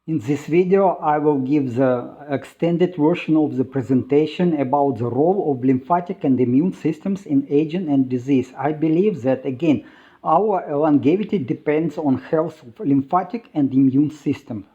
In this video, I will give the extended version of the presentation about the role of lymphatic and immune systems in aging and disease. I believe that, again, our longevity depends on health of lymphatic and immune system.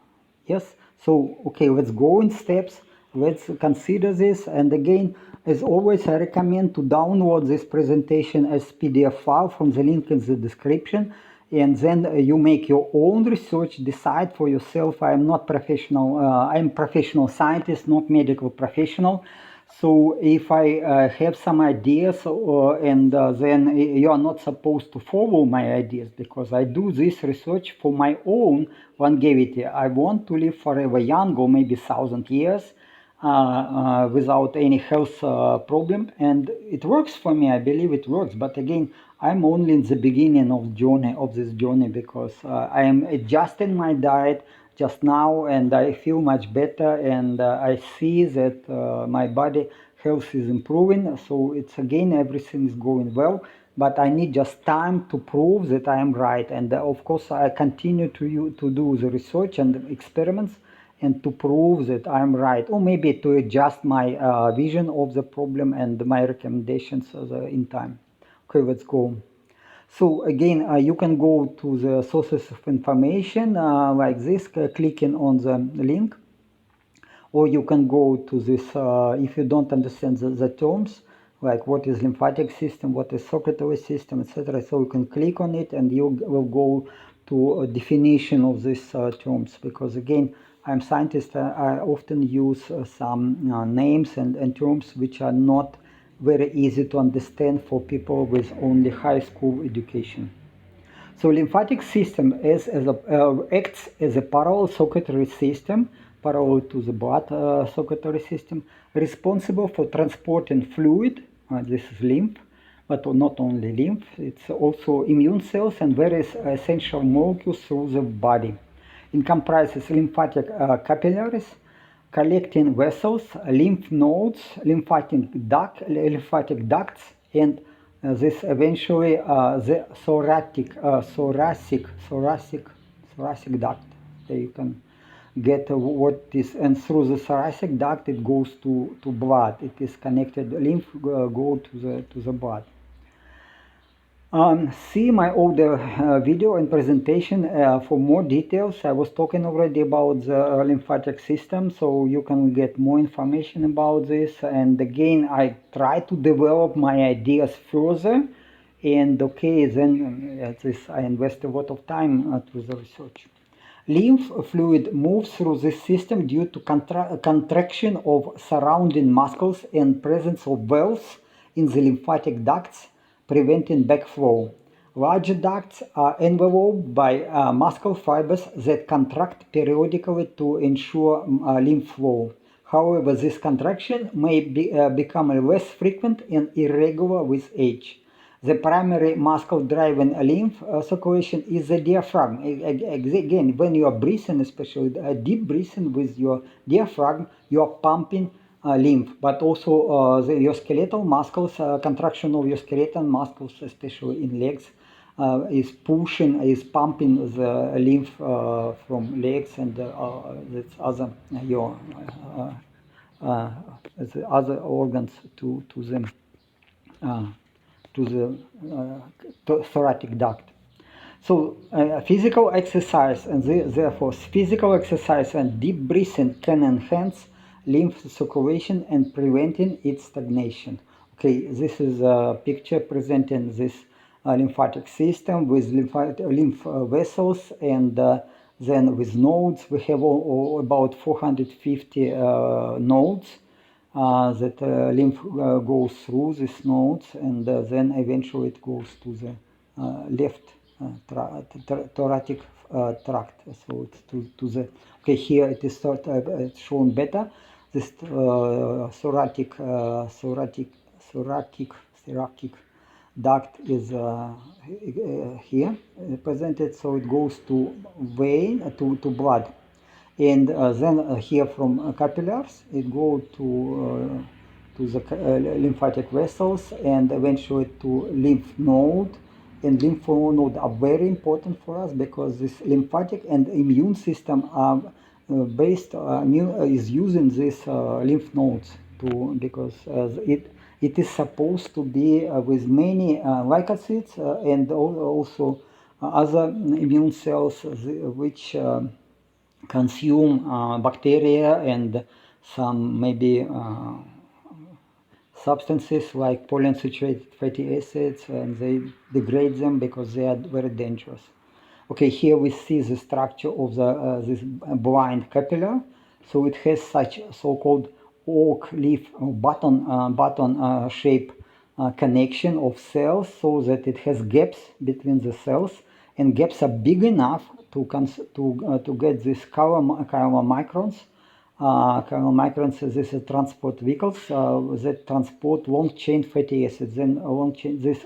Yes, so okay, let's go in steps. Let's consider this. And again, as always, I recommend to download this presentation as PDF file from the link in the description. And then you make your own research, decide for yourself. I am not professional, I'm professional scientist, not medical professional. So if I have some ideas and then you are not supposed to follow my ideas, because I do this research for my own longevity. I want to live forever young, or maybe 1,000 years without any health problem, and it works for me. I believe it works, but again, I'm only in the beginning of this journey, because I am adjusting my diet just now, and I feel much better, and I see that my body health is improving. So it's again, everything is going well, but I need just time to prove that I am right. And of course, I continue to do the research and experiments and to prove that I'm right, or maybe to adjust my vision of the problem and my recommendations in time. Okay, let's go. So again, you can go to the sources of information like this, clicking on the link, or you can go to this, if you don't understand the terms, like what is lymphatic system, what is circulatory system, etc. So you can click on it and you will go to a definition of these terms, because again, I'm scientist, I often use some names and terms which are not very easy to understand for people with only high school education. So lymphatic system acts as a parallel circulatory system, parallel to the blood circulatory system, responsible for transporting fluid, this is lymph, but not only lymph, it's also immune cells and various essential molecules through the body. It comprises lymphatic capillaries, collecting vessels, lymph nodes, lymphatic ducts, and this eventually the thoracic duct. There you can get what is, and through the thoracic duct it goes to blood. It is connected. Lymph go to the blood. See my older video and presentation for more details. I was talking already about the lymphatic system, so you can get more information about this. And again, I try to develop my ideas further. And okay, then I invest a lot of time to the research. Lymph fluid moves through this system due to contraction of surrounding muscles and presence of valves in the lymphatic ducts, preventing backflow. Larger ducts are enveloped by muscle fibers that contract periodically to ensure lymph flow. However, this contraction may become less frequent and irregular with age. The primary muscle-driven lymph circulation is the diaphragm. Again, when you are breathing, especially deep breathing with your diaphragm, you are pumping lymph, but also your skeletal muscles, contraction of your skeletal muscles, especially in legs, is pumping the lymph from legs and the other organs to them. To the thoracic duct. So physical exercise and therefore physical exercise and deep breathing can enhance lymph circulation and preventing its stagnation. Okay, this is a picture presenting this lymphatic system with lymph vessels, and then with nodes. We have about 450 nodes. That lymph goes through these nodes, and then eventually it goes to the left thoracic tract. So it's to the, okay, here it is it's shown better. This thoracic duct is here presented, so it goes to vein, to blood. And then here from capillaries, it goes to the lymphatic vessels and eventually to lymph node. And lymph node are very important for us, because this lymphatic and immune system are is using these lymph nodes because it is supposed to be with many leukocytes and also other immune cells which consume bacteria and some maybe substances like polyunsaturated fatty acids, and they degrade them because they are very dangerous. Okay, here we see the structure of this blind capillary. So it has such so-called oak leaf button shape connection of cells, so that it has gaps between the cells, and gaps are big enough to get these chylomicrons. Chylomicrons, these are transport vehicles that transport long-chain fatty acids. Then these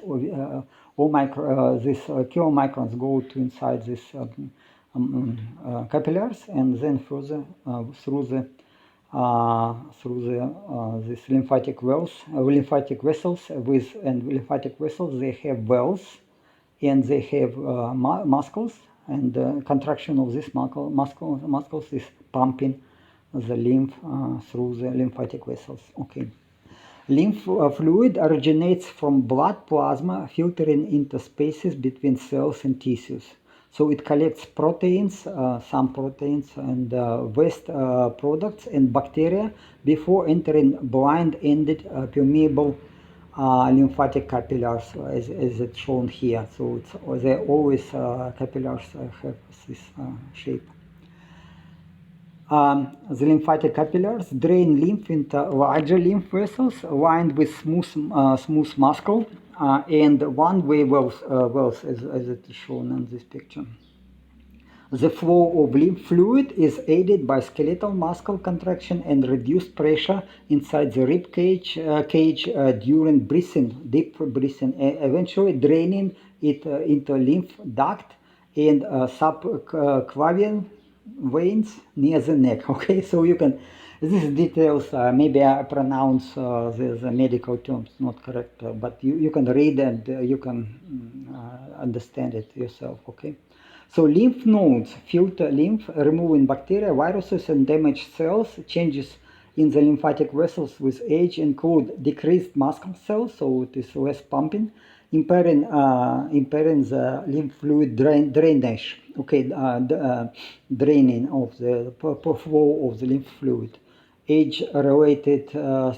chylomicrons go to inside these capillaries, and then further through these lymphatic vessels. Lymphatic vessels, they have valves, and they have muscles, and contraction of these muscles is pumping the lymph through the lymphatic vessels. Okay. Lymph fluid originates from blood plasma filtering into spaces between cells and tissues. So it collects proteins, some proteins, and waste products and bacteria before entering blind-ended permeable lymphatic capillaries, as it's shown here. So they always capillaries have this shape. The lymphatic capillaries drain lymph into larger lymph vessels lined with smooth muscle and one-way valves, as it is shown in this picture. The flow of lymph fluid is aided by skeletal muscle contraction and reduced pressure inside the rib cage during deep breathing, eventually draining it into lymph duct and subclavian veins near the neck. Okay, so you can, these details, maybe I pronounce the medical terms not correct, but you can read and you can understand it yourself. Okay, so lymph nodes filter lymph, removing bacteria, viruses, and damaged cells. Changes in the lymphatic vessels with age include decreased muscle cells, so it is less pumping, impairing the lymph fluid drainage. Okay, draining of the flow of the lymph fluid. Age-related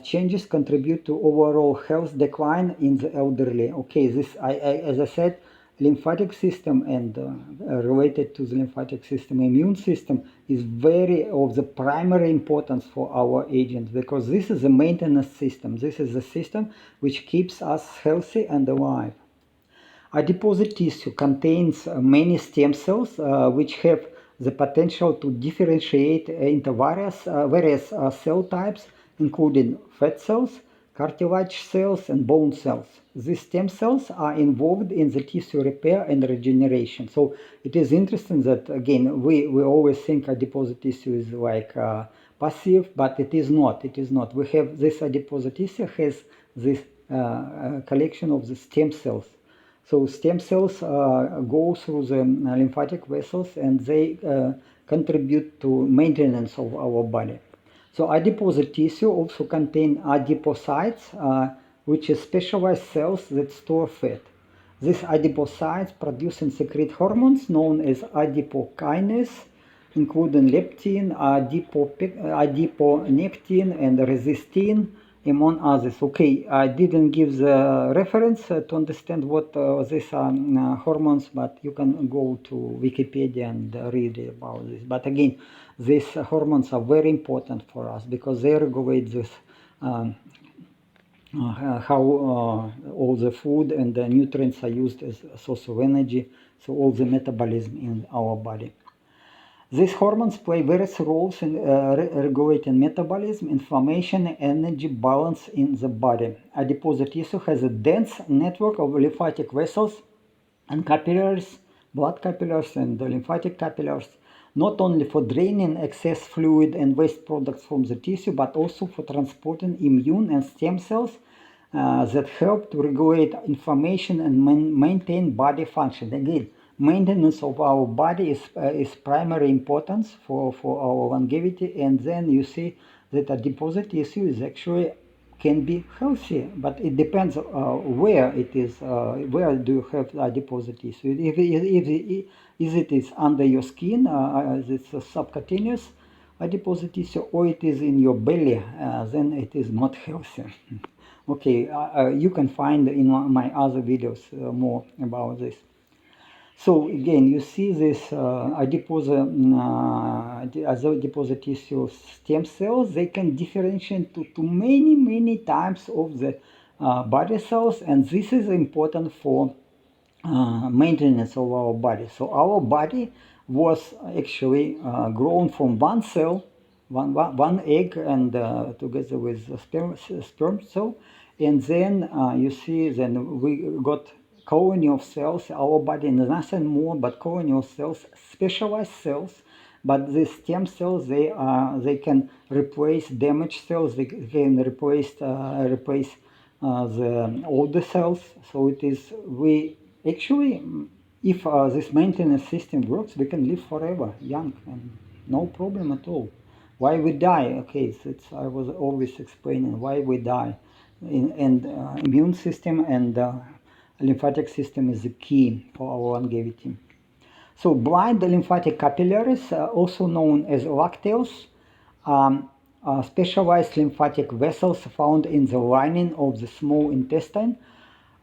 changes contribute to overall health decline in the elderly. Okay, this as I said, lymphatic system and related to the lymphatic system, immune system is very of the primary importance for our agents, because this is the maintenance system. This is the system which keeps us healthy and alive. Adipose tissue contains many stem cells which have the potential to differentiate into various cell types, including fat cells, cartilage cells, and bone cells. These stem cells are involved in the tissue repair and regeneration. So it is interesting that, again, we always think adipose tissue is like passive, but it is not. It is not. We have this adipose tissue has this collection of the stem cells. So stem cells go through the lymphatic vessels, and they contribute to maintenance of our body. So adipose tissue also contain adipocytes, which is specialized cells that store fat. These adipocytes produce and secrete hormones known as adipokinase, including leptin, adiponectin, and resistin, among others. Okay, I didn't give the reference to understand what these are hormones, but you can go to Wikipedia and read about this. But again, these hormones are very important for us because they regulate this how all the food and the nutrients are used as a source of energy, so all the metabolism in our body. These hormones play various roles in regulating metabolism, inflammation, and energy balance in the body. Adipose tissue has a dense network of lymphatic vessels and capillaries, blood capillaries, and lymphatic capillaries, not only for draining excess fluid and waste products from the tissue, but also for transporting immune and stem cells that help to regulate inflammation and maintain body function. Again, maintenance of our body is primary importance for our longevity. And then you see that a deposit tissue is actually can be healthy, but it depends where it is. Where do you have a deposit tissue? If it is under your skin, it's a subcutaneous deposit tissue, or it is in your belly, then it is not healthy. Okay, you can find in my other videos more about this. So again, you see this adipose tissue stem cells. They can differentiate to many types of the body cells, and this is important for maintenance of our body. So our body was actually grown from one cell, one egg, and together with a sperm cell, and then you see, then we got colony of cells. Our body is nothing more but colony of cells, specialized cells. But these stem cells, they can replace damaged cells. They can replace the older cells. So it is actually, if this maintenance system works, we can live forever, young, and no problem at all. Why we die? Okay, so I was always explaining why we die, and immune system and lymphatic system is the key for our longevity. So blind lymphatic capillaries, also known as lacteals, specialized lymphatic vessels found in the lining of the small intestine,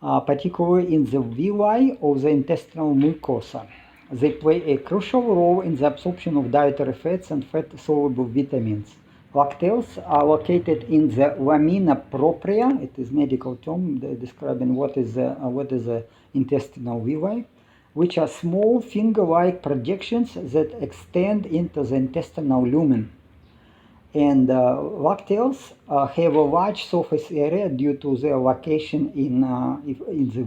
particularly in the villi of the intestinal mucosa. They play a crucial role in the absorption of dietary fats and fat-soluble vitamins. Lacteals are located in the lamina propria. It is medical term describing what is the intestinal villi, which are small finger-like projections that extend into the intestinal lumen. And lacteals have a large surface area due to their location in the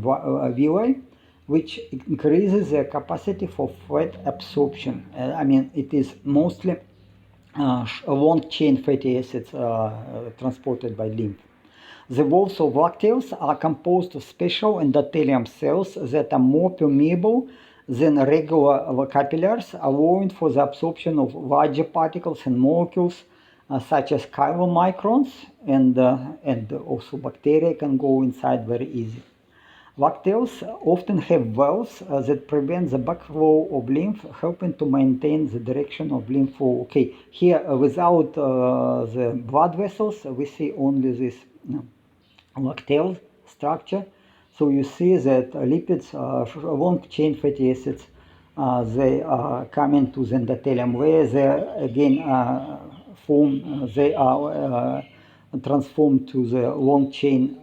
villi, which increases their capacity for fat absorption. I mean, it is mostly long-chain fatty acids transported by lymph. The walls of lacteals are composed of special endothelium cells that are more permeable than regular capillaries, allowing for the absorption of larger particles and molecules such as chylomicrons, and also bacteria can go inside very easy. Lacteals often have valves that prevent the backflow of lymph, helping to maintain the direction of lymph flow. Okay, here without the blood vessels, we see only this lacteal structure. So you see that lipids, long-chain fatty acids, they come into the endothelium where they again they are transformed to the long-chain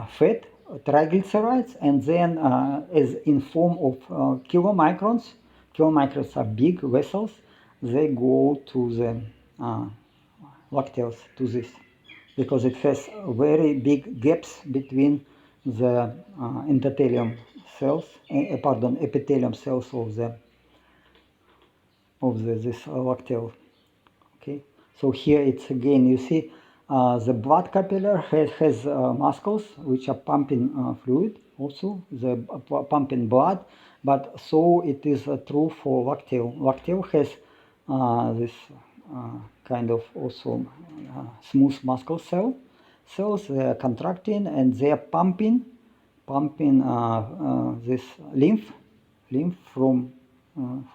fat, triglycerides, and then as in form of chylomicrons. Chylomicrons are big vessels. They go to the lacteals, to this, because it has very big gaps between the endothelium cells, epithelium cells of this lacteal. Okay, so here it's again, you see the blood capillary has muscles which are pumping fluid, also the pumping blood, but so it is true for lacteal. Lacteal has this kind of also smooth muscle cells. They are contracting and they are pumping this lymph from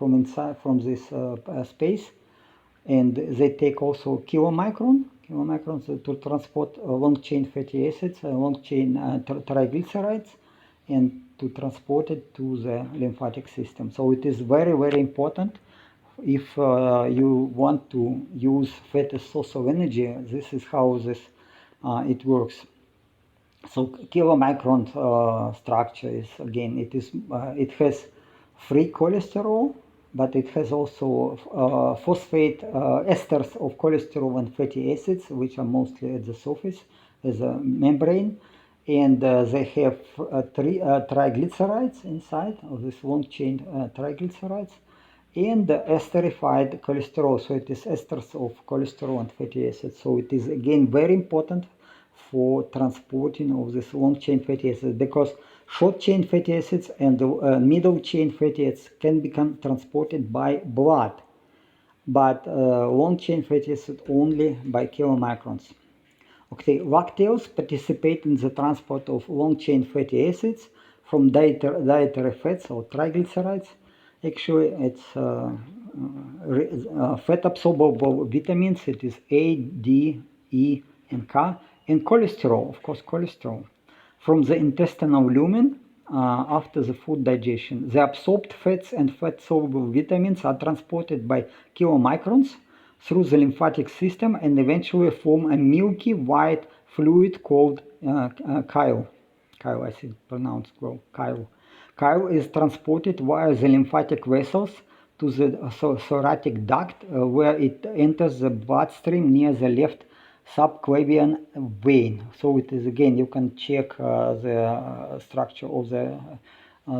inside, from this space, and they take also chylomicrons to transport long-chain fatty acids, long-chain triglycerides, and to transport it to the lymphatic system. So it is very important. If you want to use fat as source of energy, this is how it works. So chylomicron structure is, again, it has free cholesterol, but it has also phosphate esters of cholesterol and fatty acids, which are mostly at the surface as a membrane, and they have triglycerides inside of this long-chain triglycerides, and esterified cholesterol. So it is esters of cholesterol and fatty acids. So it is again very important for transporting of this long-chain fatty acids, because Short chain fatty acids and middle chain fatty acids can be transported by blood, but long chain fatty acids only by kilomicrons. Okay, lactales participate in the transport of long chain fatty acids from dietary fats or triglycerides. Actually, it's fat absorbable vitamins. It is A, D, E, and K, and cholesterol, of course, cholesterol, from the intestinal lumen after the food digestion. The absorbed fats and fat-soluble vitamins are transported by kilomicrons through the lymphatic system and eventually form a milky white fluid called chyle. Chyle, I think pronounced well, chyle. Chyle is transported via the lymphatic vessels to the thoracic duct, where it enters the bloodstream near the left subclavian vein. So it is, again, you can check the structure of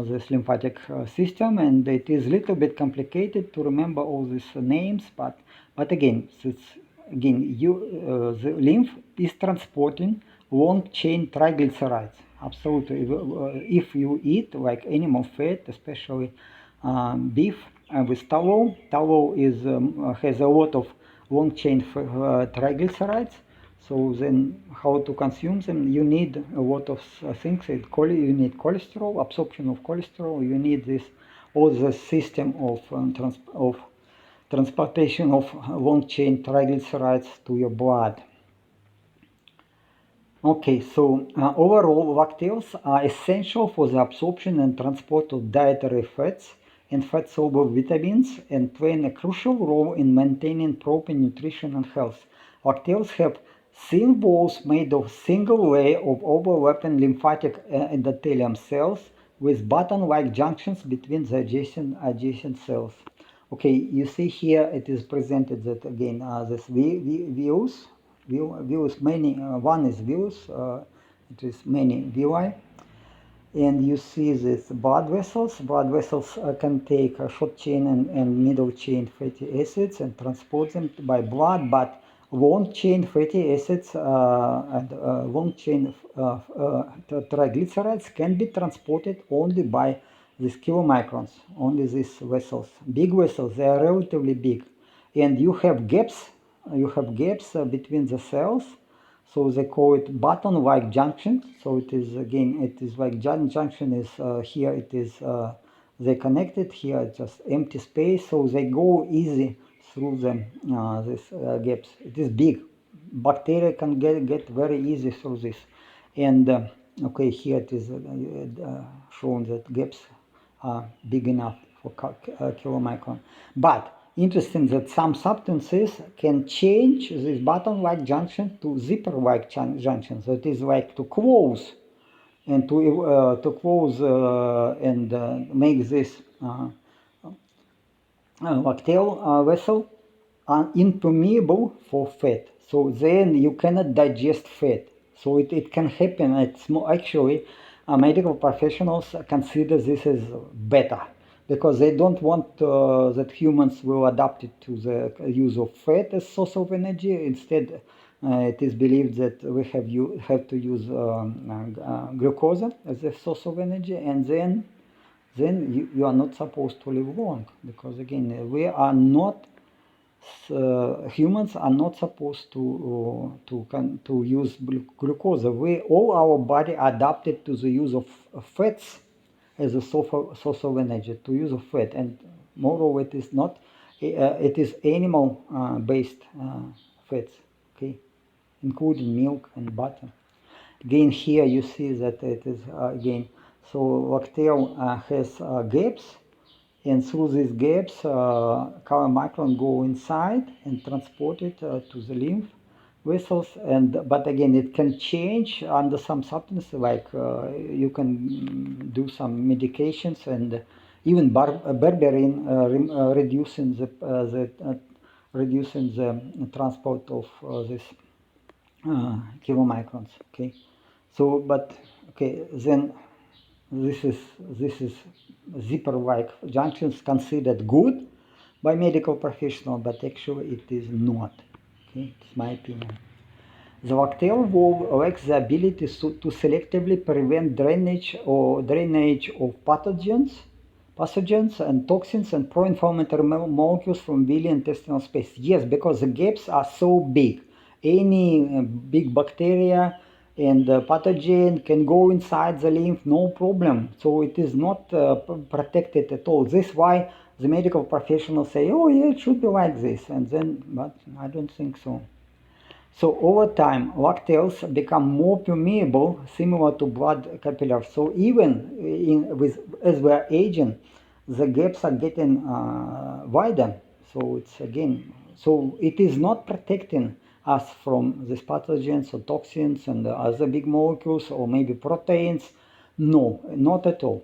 this lymphatic system, and it is a little bit complicated to remember all these names, but again, the lymph is transporting long chain triglycerides. Absolutely. If you eat like animal fat, especially beef with tallow has a lot of long chain triglycerides. So then how to consume them? You need a lot of things. You need cholesterol, absorption of cholesterol. You need this all the system of transportation of long chain triglycerides to your blood. Okay, so overall, lactales are essential for the absorption and transport of dietary fats and fat-soluble vitamins and play a crucial role in maintaining proper nutrition and health. Lactales have thin walls made of single layer of overlapping lymphatic endothelium cells with button-like junctions between the adjacent cells. Okay, you see here it is presented that again this views many, one is views, it is many villi, and you see these blood vessels. Blood vessels can take short chain and middle chain fatty acids and transport them by blood, but long chain fatty acids and long chain triglycerides can be transported only by these kilomicrons, only these vessels. Big vessels, they are relatively big, and you have gaps between the cells, so they call it button-like junction. So it is, again, it is like junction is here, it is they connected, here it's just empty space, so they go easy through them these gaps. It is big. Bacteria can get very easy through this, and okay, here it is shown that gaps are big enough for kilomicron. But interesting that some substances can change this button-like junction to zipper-like junction. So it is like to close and to close and make this lacteal vessel impermeable for fat. So then you cannot digest fat. So it can happen. It's more actually medical professionals consider this as better, because they don't want that humans will adapt it to the use of fat as source of energy. Instead, it is believed that we have to use glucose as a source of energy, and then you are not supposed to live long, because again we are not humans are not supposed to use glucose. All our body adapted to the use of fats as a source of energy, to use of fat, and moreover it is not it is animal based fats, okay, including milk and butter. Again, here you see that it is again, so lactale has gaps, and through these gaps kilomicron go inside and transport it to the lymph vessels. But again, it can change under some substances, like you can do some medications, and even berberine reducing the transport of this kilomicrons. Okay, so but okay, then this is zipper-like junctions considered good by medical professional, but actually it is not. Okay, it's my opinion. The bacterial wall lacks the ability to selectively prevent drainage of pathogens and toxins and pro-inflammatory molecules from the intestinal space. Yes, because the gaps are so big. Any big bacteria and pathogen can go inside the lymph, no problem. So it is not protected at all. This is why the medical professionals say, oh yeah, it should be like this. And then, but I don't think so. So over time, lacteals become more permeable, similar to blood capillaries. So even as we are aging, the gaps are getting wider. So it's again, so it is not protecting us from these pathogens or toxins and other big molecules or maybe proteins. No, not at all.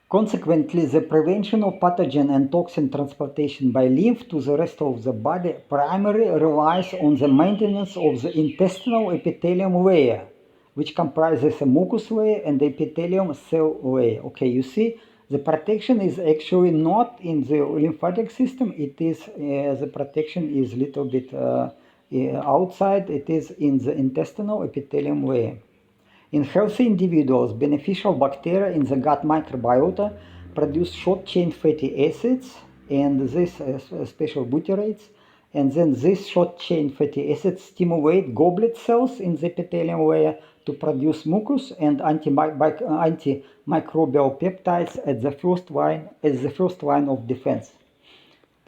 Consequently, the prevention of pathogen and toxin transportation by lymph to the rest of the body primarily relies on the maintenance of the intestinal epithelium layer, which comprises a mucus layer and the epithelium cell layer. Okay, you see, the protection is actually not in the lymphatic system. It is the protection is a little bit outside. It is in the intestinal epithelium layer. In healthy individuals, beneficial bacteria in the gut microbiota produce short-chain fatty acids and this special butyrates, and then these short-chain fatty acids stimulate goblet cells in the epithelium layer to produce mucus and antimicrobial peptides as the first line of defense.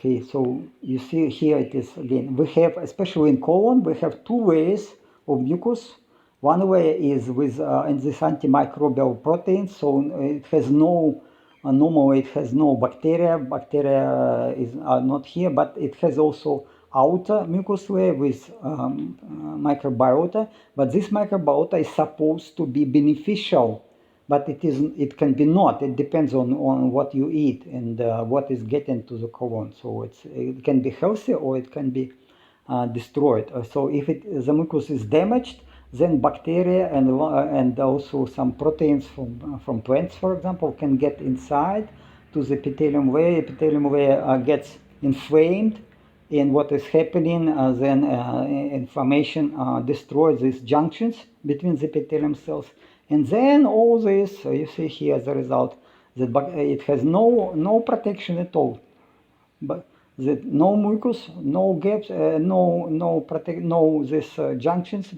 Okay, so you see here it is again. We have, especially in colon, we have two layers of mucus. One layer is with in this antimicrobial proteins, so it has no normally it has no bacteria. Bacteria are not here, but it has also outer mucus layer with microbiota. But this microbiota is supposed to be beneficial, but it can be not. It depends on what you eat and what is getting to the colon. So it can be healthy or it can be destroyed. So if the mucus is damaged, then bacteria and also some proteins from plants, for example, can get inside to the epithelium layer. Epithelium layer gets inflamed, and what is happening then inflammation destroys these junctions between the epithelium cells, and then all this you see here as a result that it has no protection at all. But no mucus, no gaps, no this junctions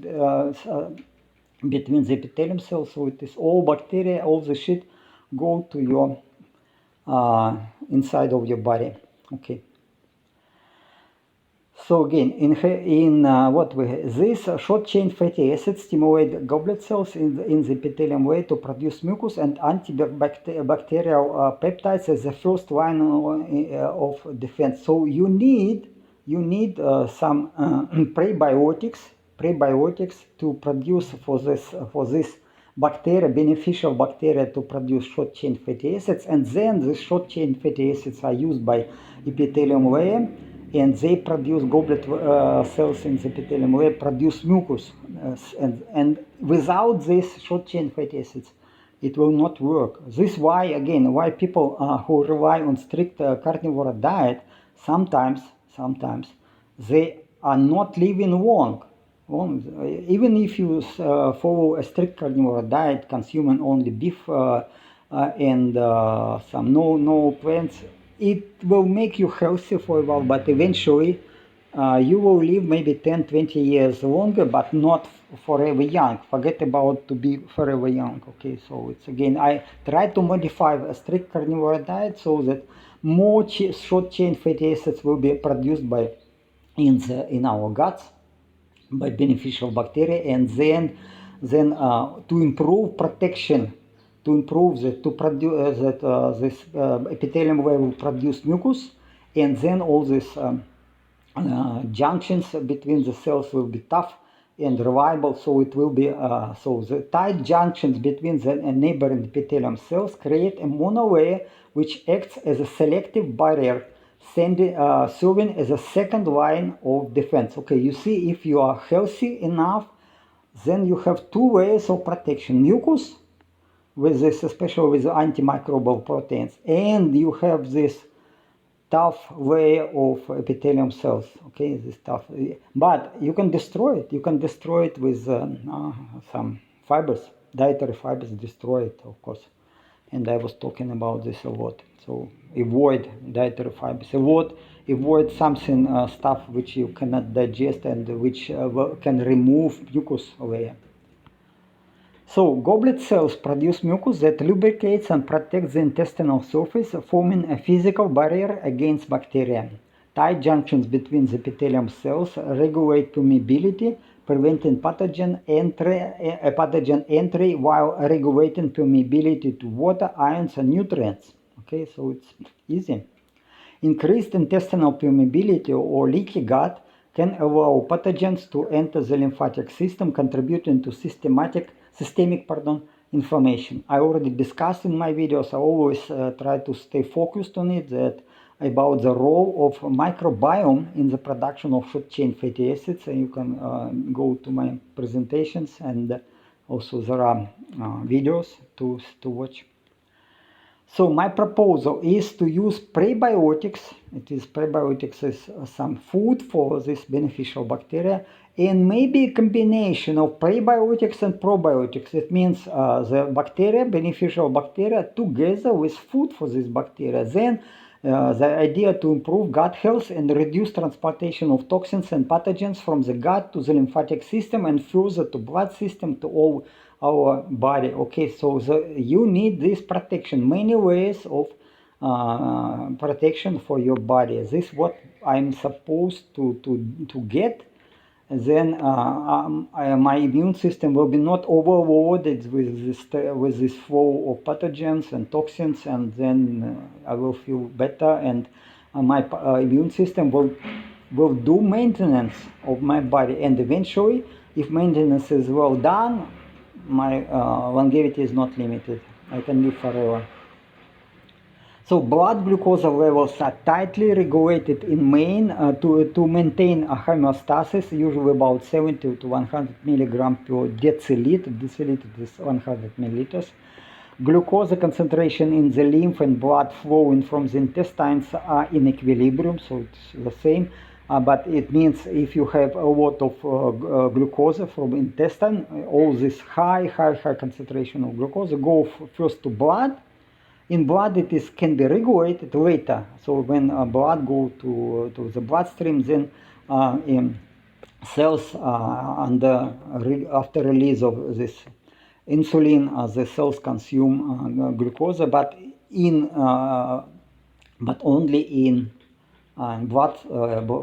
between the epithelium cells. So it is all bacteria, all the shit go to your inside of your body. Okay. So again, these short-chain fatty acids stimulate goblet cells in the epithelium layer to produce mucus and antibacterial peptides as the first line of defense. So you need some prebiotics to produce for this bacteria, beneficial bacteria, to produce short-chain fatty acids, and then the short-chain fatty acids are used by epithelium layer, and they produce goblet cells in the epithelium layer, produce mucus, and without these short-chain fatty acids, it will not work. This is why, again, why people who rely on strict carnivore diet, sometimes they are not living long. Even if you follow a strict carnivore diet, consuming only beef and some no plants, it will make you healthy for a while, but eventually you will live maybe 10-20 years longer, but not forever young. Forget about to be forever young. Okay, so it's again, I try to modify a strict carnivore diet so that more short-chain fatty acids will be produced in our guts by beneficial bacteria, and then to improve protection, to improve to produce this epithelium layer will produce mucus, and then all these junctions between the cells will be tough and reliable. So it will be so the tight junctions between the neighboring epithelium cells create a monolayer which acts as a selective barrier, serving as a second line of defense. Okay, you see, if you are healthy enough, then you have two layers of protection: mucus, with this, especially with antimicrobial proteins, and you have this tough layer of epithelium cells. Okay, this tough, but you can destroy it. You can destroy it with some fibers, dietary fibers. Destroy it, of course. And I was talking about this a lot. So avoid dietary fibers. Avoid something stuff which you cannot digest and which can remove mucus layer. So goblet cells produce mucus that lubricates and protects the intestinal surface, forming a physical barrier against bacteria. Tight junctions between the epithelium cells regulate permeability, preventing pathogen entry while regulating permeability to water, ions, and nutrients. Okay, so it's easy. Increased intestinal permeability or leaky gut can allow pathogens to enter the lymphatic system, contributing to systemic inflammation. I already discussed in my videos. I always try to stay focused on it, that about the role of microbiome in the production of short chain fatty acids. And you can go to my presentations, and also there are videos to watch. So my proposal is to use prebiotics. Prebiotics is some food for this beneficial bacteria, and maybe a combination of prebiotics and probiotics. It means the bacteria, beneficial bacteria, together with food for this bacteria. Then the idea to improve gut health and reduce transportation of toxins and pathogens from the gut to the lymphatic system and further to blood system, to all our body. Okay, so you need this protection, many ways of protection for your body. This is what I'm supposed to get. Then my immune system will be not overloaded with this flow of pathogens and toxins, and then I will feel better, and my immune system will do maintenance of my body, and eventually, if maintenance is well done, my longevity is not limited. I can live forever. So blood glucose levels are tightly regulated in main to maintain a homeostasis, usually about 70 to 100 milligram per deciliter. Deciliter is 100 milliliters. Glucose concentration in the lymph and blood flowing from the intestines are in equilibrium, so it's the same. But it means if you have a lot of glucose from intestine, all this high concentration of glucose go first to blood. In blood, it can be regulated later. So when blood go to the bloodstream, then in cells after release of this insulin, the cells consume glucose, but only in blood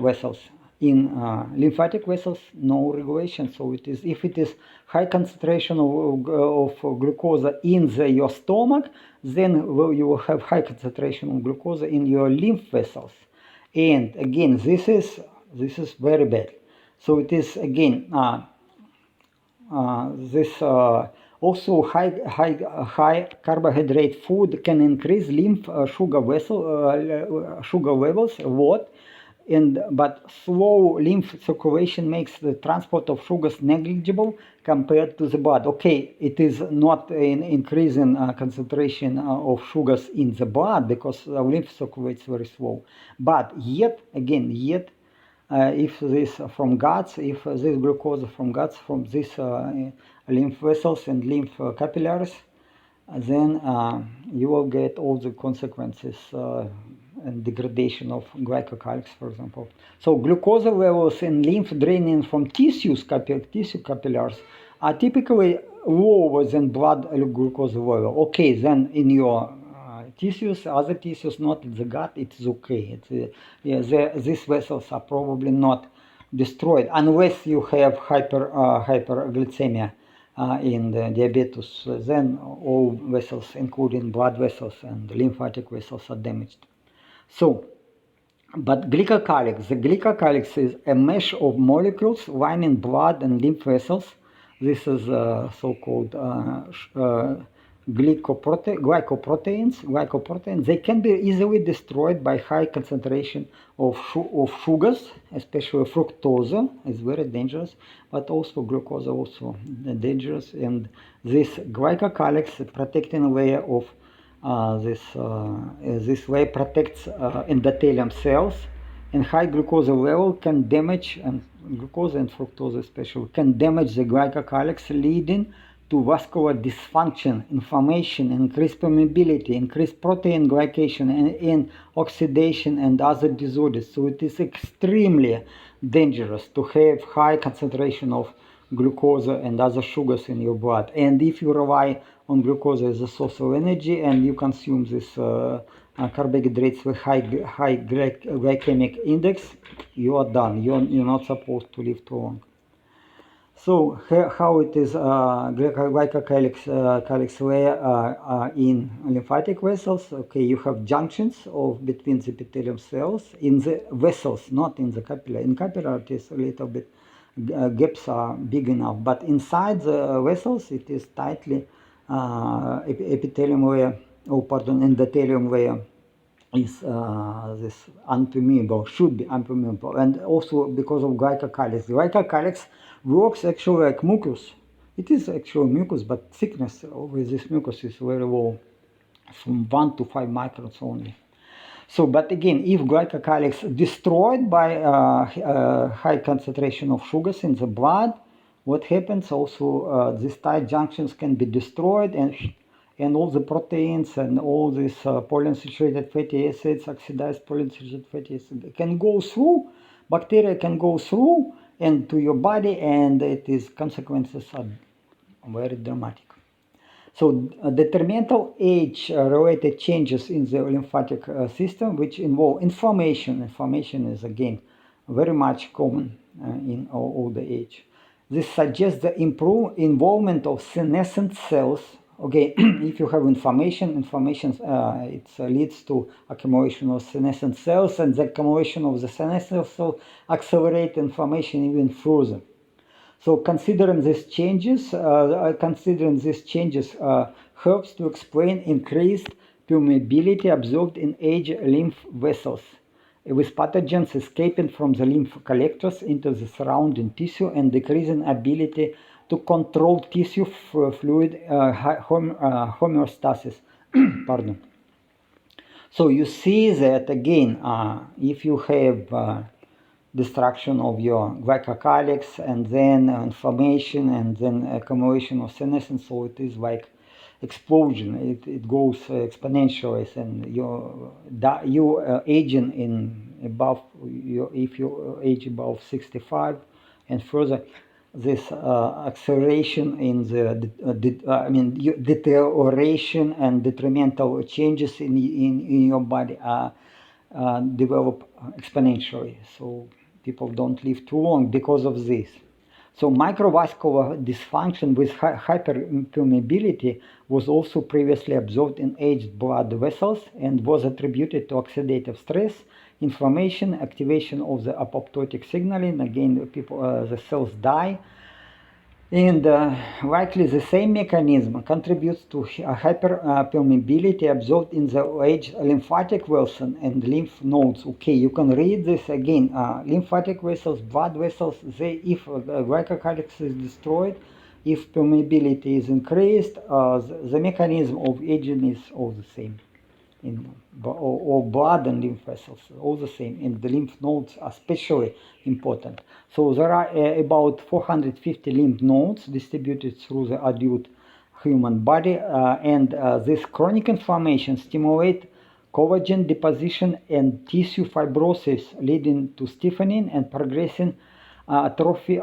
vessels. In lymphatic vessels, no regulation. So if it is high concentration of glucose in your stomach, then you will have high concentration of glucose in your lymph vessels. And again, this is very bad. So it is again also high carbohydrate food can increase lymph sugar levels a lot. But slow lymph circulation makes the transport of sugars negligible compared to the blood. Okay, it is not an increase in concentration of sugars in the blood, because the lymph circulates very slow. But yet, if this from guts, if this glucose from guts, from these lymph vessels and lymph capillaries, then you will get all the consequences and degradation of glycocalyx, for example. So glucose levels in lymph draining from tissue capillaries are typically lower than blood glucose level. Okay, then in your tissues, other tissues, not in the gut, it's okay. These vessels are probably not destroyed unless you have hyperglycemia in the diabetes. Then all vessels, including blood vessels and lymphatic vessels, are damaged. So, but the glycocalyx is a mesh of molecules lining blood and lymph vessels. This is so-called glycoproteins. They can be easily destroyed by high concentration of sugars, especially fructose is very dangerous, but also glucose also dangerous. And this glycocalyx, protecting layer of This way protects endothelium cells, and high glucose level can damage, and glucose and fructose especially, can damage the glycocalyx, leading to vascular dysfunction, inflammation, increased permeability, increased protein glycation, and oxidation and other disorders. So it is extremely dangerous to have high concentration of glucose and other sugars in your blood. And if you rely on glucose as a source of energy and you consume this carbohydrates with high glycemic index, you are done. You're not supposed to live too long. So how it is glycocalyx layer in lymphatic vessels? Okay, you have junctions between the epithelium cells in the vessels, not in the capillary. In capillary, it is a little bit gaps are big enough, but inside the vessels, it is tightly epithelium layer, endothelium layer is this unpermeable, should be unpermeable, and also because of glycocalyx. Glycocalyx works actually like mucus. It is actually mucus, but thickness of this mucus is very low, from 1 to 5 microns only. So, but again, if glycocalyx destroyed by high concentration of sugars in the blood, what happens also, these tight junctions can be destroyed, and all the proteins and all these polyunsaturated fatty acids, oxidized polyunsaturated fatty acids, can go through, bacteria can go through and to your body, and consequences are very dramatic. So detrimental age-related changes in the lymphatic system, which involve inflammation. Inflammation is again very much common in older age. This suggests the involvement of senescent cells. Okay, if you have inflammation it leads to accumulation of senescent cells, and the accumulation of the senescent cells accelerate inflammation even further. So considering these changes, helps to explain increased permeability observed in aged lymph vessels, with pathogens escaping from the lymph collectors into the surrounding tissue and decreasing ability to control tissue fluid homeostasis. Pardon. So you see that again, if you have destruction of your glycocalyx and then inflammation and then accumulation of senescence, so it is like explosion. It goes exponentially, and you aging in above, if you age above 65 and further, this acceleration in the deterioration and detrimental changes in your body are develop exponentially. So people don't live too long because of this. So microvascular dysfunction with hyperpermeability was also previously observed in aged blood vessels and was attributed to oxidative stress, inflammation, activation of the apoptotic signaling. Again, the cells die. And likely the same mechanism contributes to hyperpermeability observed in the aged lymphatic vessels and lymph nodes. Okay, you can read this again. Lymphatic vessels, blood vessels, if glycocalyx is destroyed, if permeability is increased, the mechanism of aging is all the same. Or blood and lymph vessels, all the same, and the lymph nodes are especially important. So there are about 450 lymph nodes distributed through the adult human body, and this chronic inflammation stimulates collagen deposition and tissue fibrosis, leading to stiffening and progressing atrophy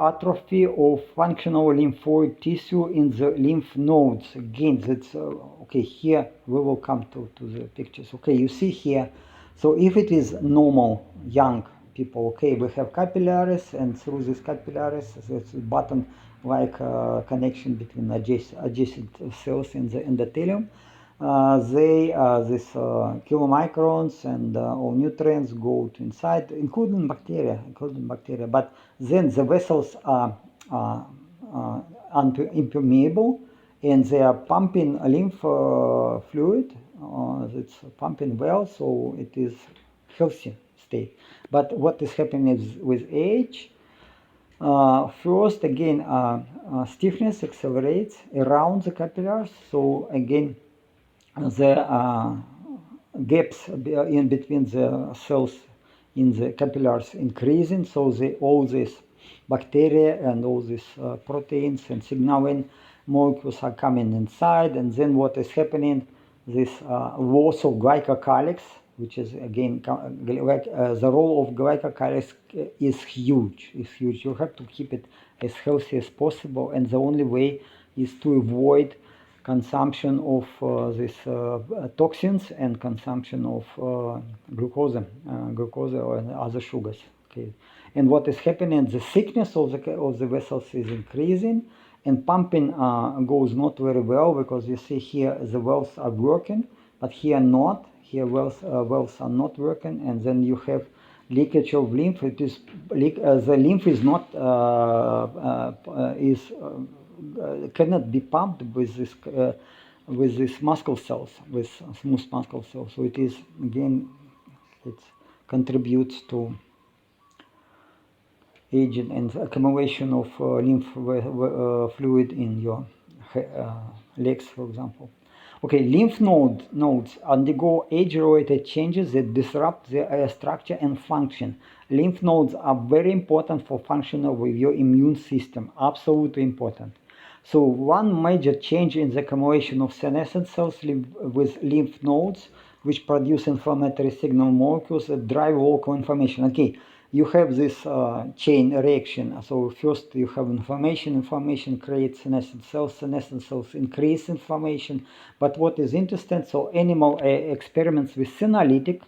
of functional lymphoid tissue in the lymph nodes. Again, that's okay. Here we will come to the pictures. Okay, you see here. So if it is normal young people, okay, we have capillaries, and through these capillaries, there's a button-like connection between adjacent cells in the endothelium. These kilomicrons and all nutrients go to inside, including bacteria. But then the vessels are impermeable, and they are pumping lymph fluid. It's pumping well, so it is healthy state. But what is happening is with age, first again, stiffness accelerates around the capillaries. So again, the gaps in between the cells in the capillaries increasing, so all these bacteria and all these proteins and signaling molecules are coming inside, and then what is happening, this loss of glycocalyx, which is again the role of glycocalyx is huge. You have to keep it as healthy as possible, and the only way is to avoid consumption of these toxins and consumption of glucose or other sugars. Okay, and what is happening? The thickness of the vessels is increasing, and pumping goes not very well, because you see here the valves are working, but here not. Here valves are not working, and then you have leakage of lymph. It is the lymph is not cannot be pumped with this muscle cells, with smooth muscle cells. So it is again, it contributes to aging and accumulation of lymph fluid in your legs, for example. Okay, lymph nodes undergo age-related changes that disrupt their structure and function. Lymph nodes are very important for functioning with your immune system, absolutely important. So one major change in the accumulation of senescent cells with lymph nodes, which produce inflammatory signal molecules that drive local inflammation. Okay, you have this chain reaction. So first you have inflammation creates senescent cells increase inflammation. But what is interesting, so animal experiments with senolytics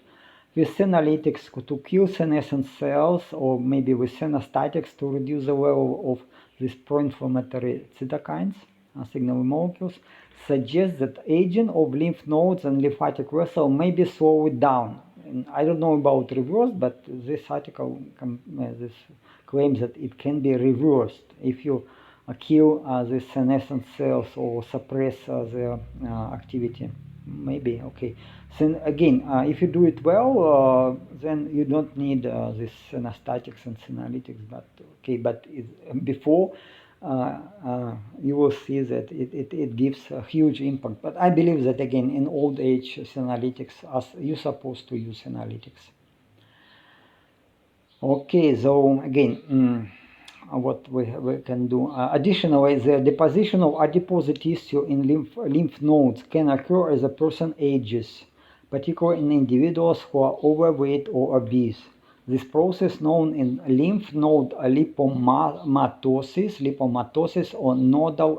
to kill senescent cells, or maybe with senostatics to reduce the level of these pro-inflammatory cytokines, signaling molecules, suggest that aging of lymph nodes and lymphatic vessel may be slowed down. And I don't know about reverse, but this article this claims that it can be reversed if you kill the senescent cells or suppress their activity. Maybe, okay. So again, if you do it well, then you don't need this senostatics and senolytics. But okay, but before you will see that it gives a huge impact. But I believe that again, in old age senolytics, you're supposed to use senolytics. Okay, so again, what we can do. Additionally, the deposition of adipose tissue in lymph nodes can occur as a person ages, particularly in individuals who are overweight or obese. This process, known in lymph node lipomatosis or nodal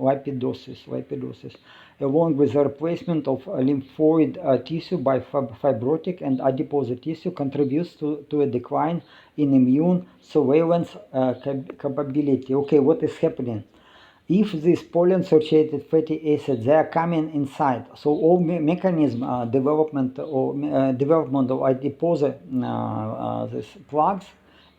lipidosis, along with the replacement of lymphoid tissue by fibrotic and adipose tissue, contributes to a decline in immune surveillance capability. Okay, what is happening? If these polyunsaturated fatty acids, they are coming inside, so all mechanism development of adipose these plugs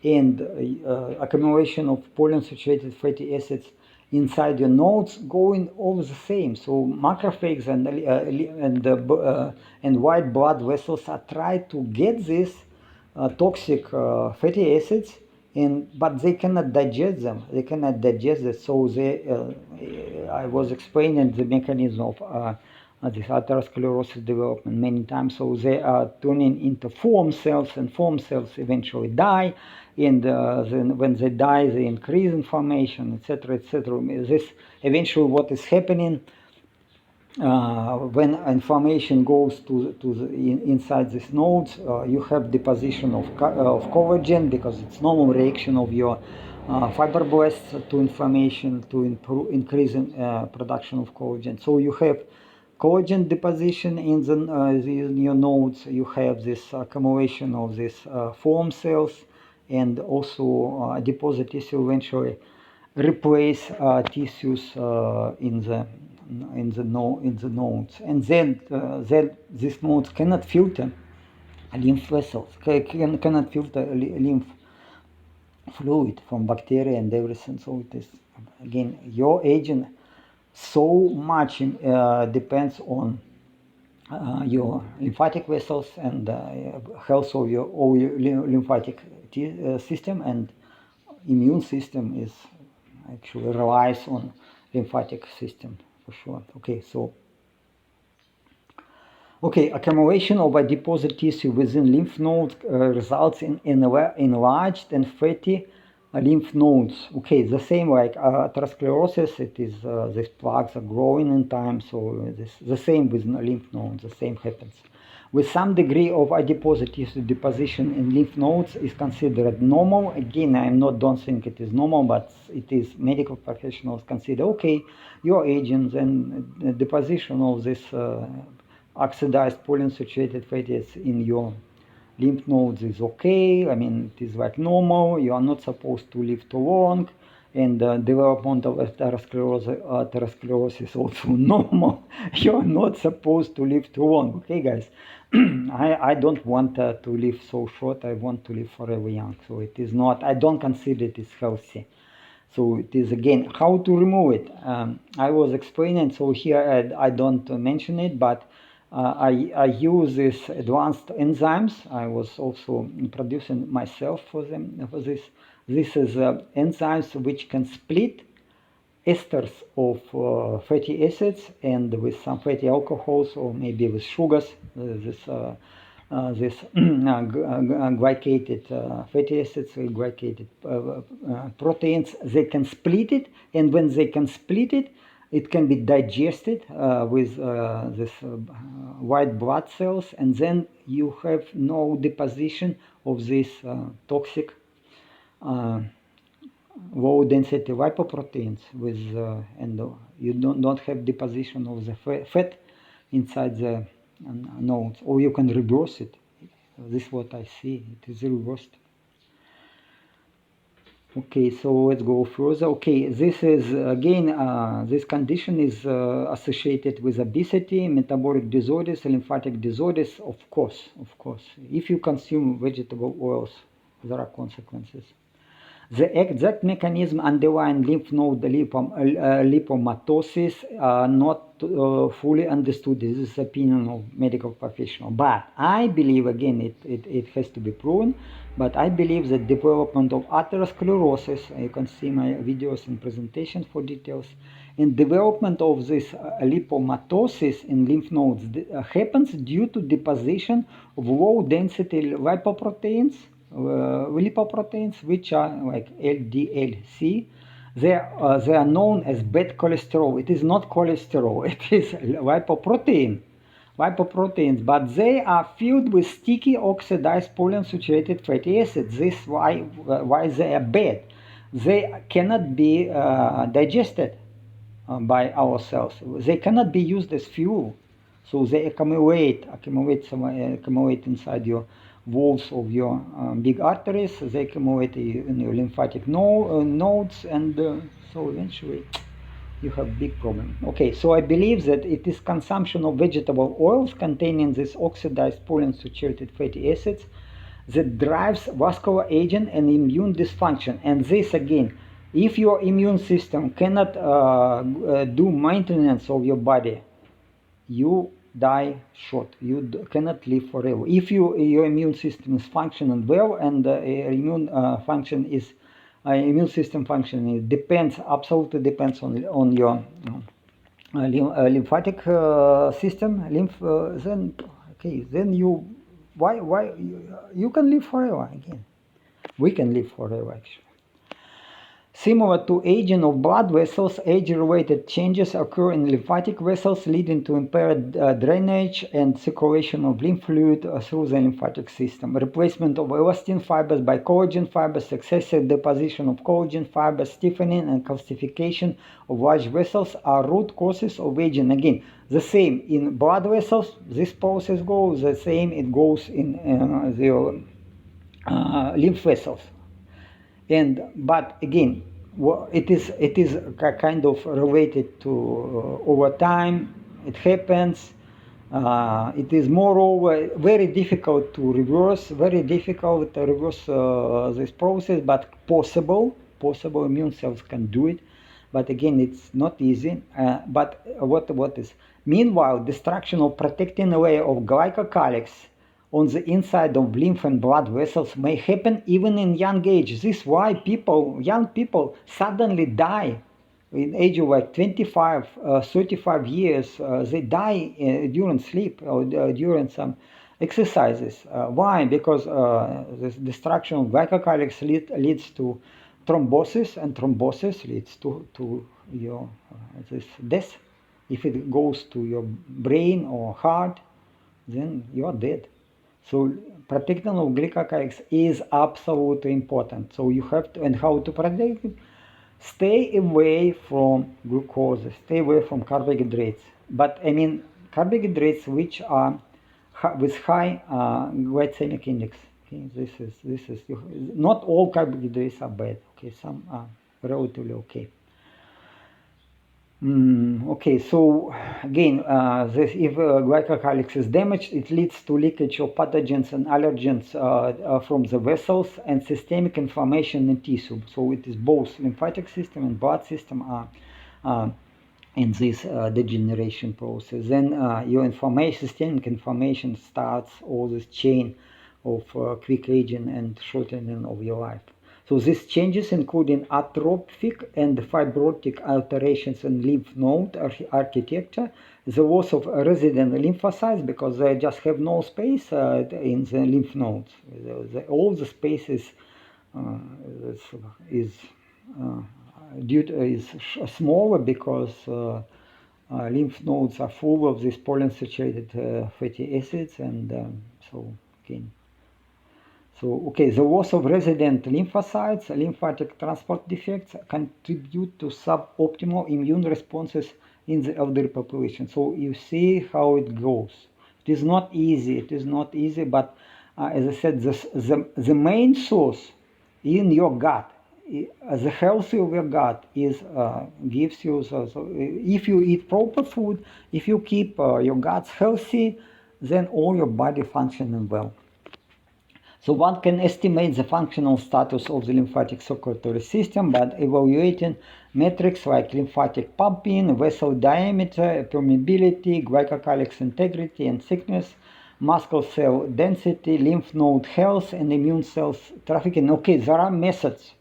and which of polyunsaturated fatty acids inside your nodes going all the same. So macrophages and white blood vessels are trying to get these toxic fatty acids, but they cannot digest them. They cannot digest it. So I was explaining the mechanism of this atherosclerosis development many times. So they are turning into foam cells, and foam cells eventually die. And then when they die, they increase inflammation, etc., etc. This eventually what is happening. When inflammation goes to inside these nodes, you have deposition of collagen, because it's normal reaction of your fibroblasts to inflammation to increase production of collagen. So you have collagen deposition in your nodes. You have this accumulation of these foam cells, and also adipose tissue eventually replace tissues in the nodes, and then these nodes cannot filter lymph vessels, cannot filter lymph fluid from bacteria and everything. So it is again, your aging so much depends on your lymphatic vessels and health of your lymphatic system, and immune system actually relies on lymphatic system for sure. Okay, so Okay, accumulation of adipose tissue within lymph nodes results in enlarged and fatty lymph nodes. Okay, the same like atherosclerosis, it is these plaques are growing in time, so the same with lymph nodes, the same happens. With some degree of adipose tissue deposition in lymph nodes is considered normal. Again, don't think it is normal, but it is medical professionals consider, okay, you're aging, then deposition of this oxidized polyunsaturated fatty acids in your lymph nodes is okay. I mean, it is like normal. You are not supposed to live too long. And development of atherosclerosis is also normal. You're not supposed to live too long. Okay, guys? I don't want to live so short. I want to live forever young. So it is not, I don't consider it is healthy. So it is again, how to remove it. I was explaining, so here I don't mention it, but I use these advanced enzymes. I was also producing myself for them for this. This is enzymes which can split esters of fatty acids and with some fatty alcohols or maybe with sugars. This glycated fatty acids, glycated proteins, they can split it, and when they can split it, it can be digested with this white blood cells, and then you have no deposition of these toxic low density lipoproteins with and you don't have deposition of the fat inside the nodes, or you can reverse it. This is what I see, it is reversed. Okay, so let's go further. Okay, this is again, this condition is associated with obesity, metabolic disorders, lymphatic disorders, of course. If you consume vegetable oils, there are consequences. The exact mechanism underlying lymph node lipomatosis are not fully understood. This is the opinion of medical professional. But I believe, again, it has to be proven, but I believe that development of atherosclerosis, you can see my videos and presentations for details, and development of this lipomatosis in lymph nodes happens due to deposition of low density lipoproteins, lipoproteins, which are like LDL-C. They are known as bad cholesterol. It is not cholesterol, it is lipoproteins, but they are filled with sticky oxidized polyunsaturated fatty acids. This is why they are bad. They cannot be digested by our cells. They cannot be used as fuel, so they accumulate inside your walls of your big arteries. They accumulate in your lymphatic nodes, and so eventually you have big problem. Okay, so I believe that it is consumption of vegetable oils containing these oxidized polyunsaturated fatty acids that drives vascular aging and immune dysfunction. And this again, if your immune system cannot do maintenance of your body, you die short. You cannot live forever. If your immune system is functioning well, and immune system functioning absolutely depends on your lymphatic system, then you can live forever again. We can live forever actually. Similar to aging of blood vessels, age-related changes occur in lymphatic vessels, leading to impaired drainage and circulation of lymph fluid through the lymphatic system. Replacement of elastin fibers by collagen fibers, excessive deposition of collagen fibers, stiffening and calcification of large vessels are root causes of aging. Again, the same in blood vessels, this process goes, the same it goes in the lymph vessels. But again, it is kind of related to over time. It happens. It is moreover very difficult to reverse. This process, but possible. Immune cells can do it, but again, it's not easy. But what is? Meanwhile, destruction of protecting layer of glycocalyx on the inside of lymph and blood vessels may happen even in young age. This is why young people suddenly die in age of like 25, 35 years, they die during sleep or during some exercises. Why? Because this destruction of glycocalyx leads to thrombosis, and thrombosis leads to your this death. If it goes to your brain or heart, then you are dead. So protection of glycocalyx is absolutely important. So you have to, and how to protect it? Stay away from glucose, stay away from carbohydrates. But I mean carbohydrates which are with high glycemic index. Okay, this is not all carbohydrates are bad. Okay, some are relatively okay. Okay, so again, if glycocalyx is damaged, it leads to leakage of pathogens and allergens from the vessels and systemic inflammation in tissue. So it is both lymphatic system and blood system are in this degeneration process. Then your inflammation, systemic inflammation starts all this chain of quick aging and shortening of your life. So these changes including atrophic and fibrotic alterations in lymph node architecture, the loss of resident lymphocytes because they just have no space in the lymph nodes. All the space is smaller because lymph nodes are full of these polyunsaturated fatty acids, and so again. So, okay, the loss of resident lymphocytes, lymphatic transport defects contribute to suboptimal immune responses in the elderly population. So you see how it goes. It is not easy. It is not easy, but as I said, the main source in your gut, the health of your gut is gives you. So if you eat proper food, if you keep your guts healthy, then all your body functioning well. So one can estimate the functional status of the lymphatic circulatory system by evaluating metrics like lymphatic pumping, vessel diameter, permeability, glycocalyx integrity and thickness, muscle cell density, lymph node health, and immune cells trafficking. Okay, there are methods,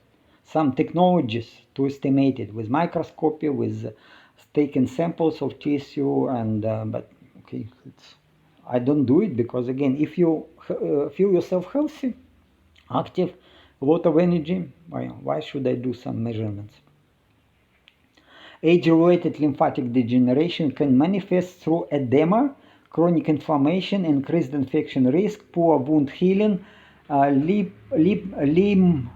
some technologies to estimate it with microscopy, with taking samples of tissue, and but okay, I don't do it because again, if you feel yourself healthy, active, a lot of energy, why should I do some measurements? Age-related lymphatic degeneration can manifest through edema, chronic inflammation, increased infection risk, poor wound healing, lymphedema.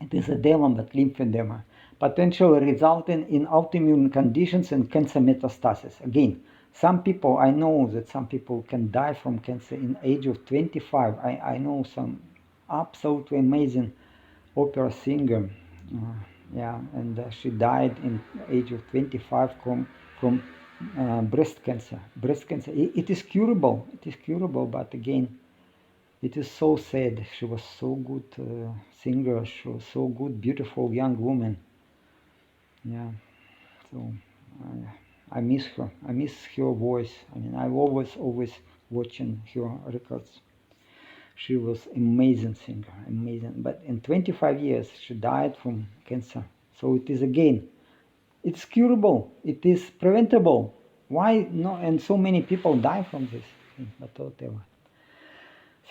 It is edema, but lymphedema, potentially resulting in autoimmune conditions and cancer metastasis. Again, some people, I know that some people can die from cancer in age of 25. I know some absolutely amazing opera singer, yeah, and she died in age of 25 from breast cancer. Breast cancer, it is curable. It is curable, but again, it is so sad. She was so good singer. She was so good, beautiful young woman. Yeah, so I miss her. I miss her voice. I mean, I always watching her records. She was amazing singer, amazing. But in 25 years, she died from cancer. So it is again, it's curable. It is preventable. Why no? And so many people die from this. But whatever.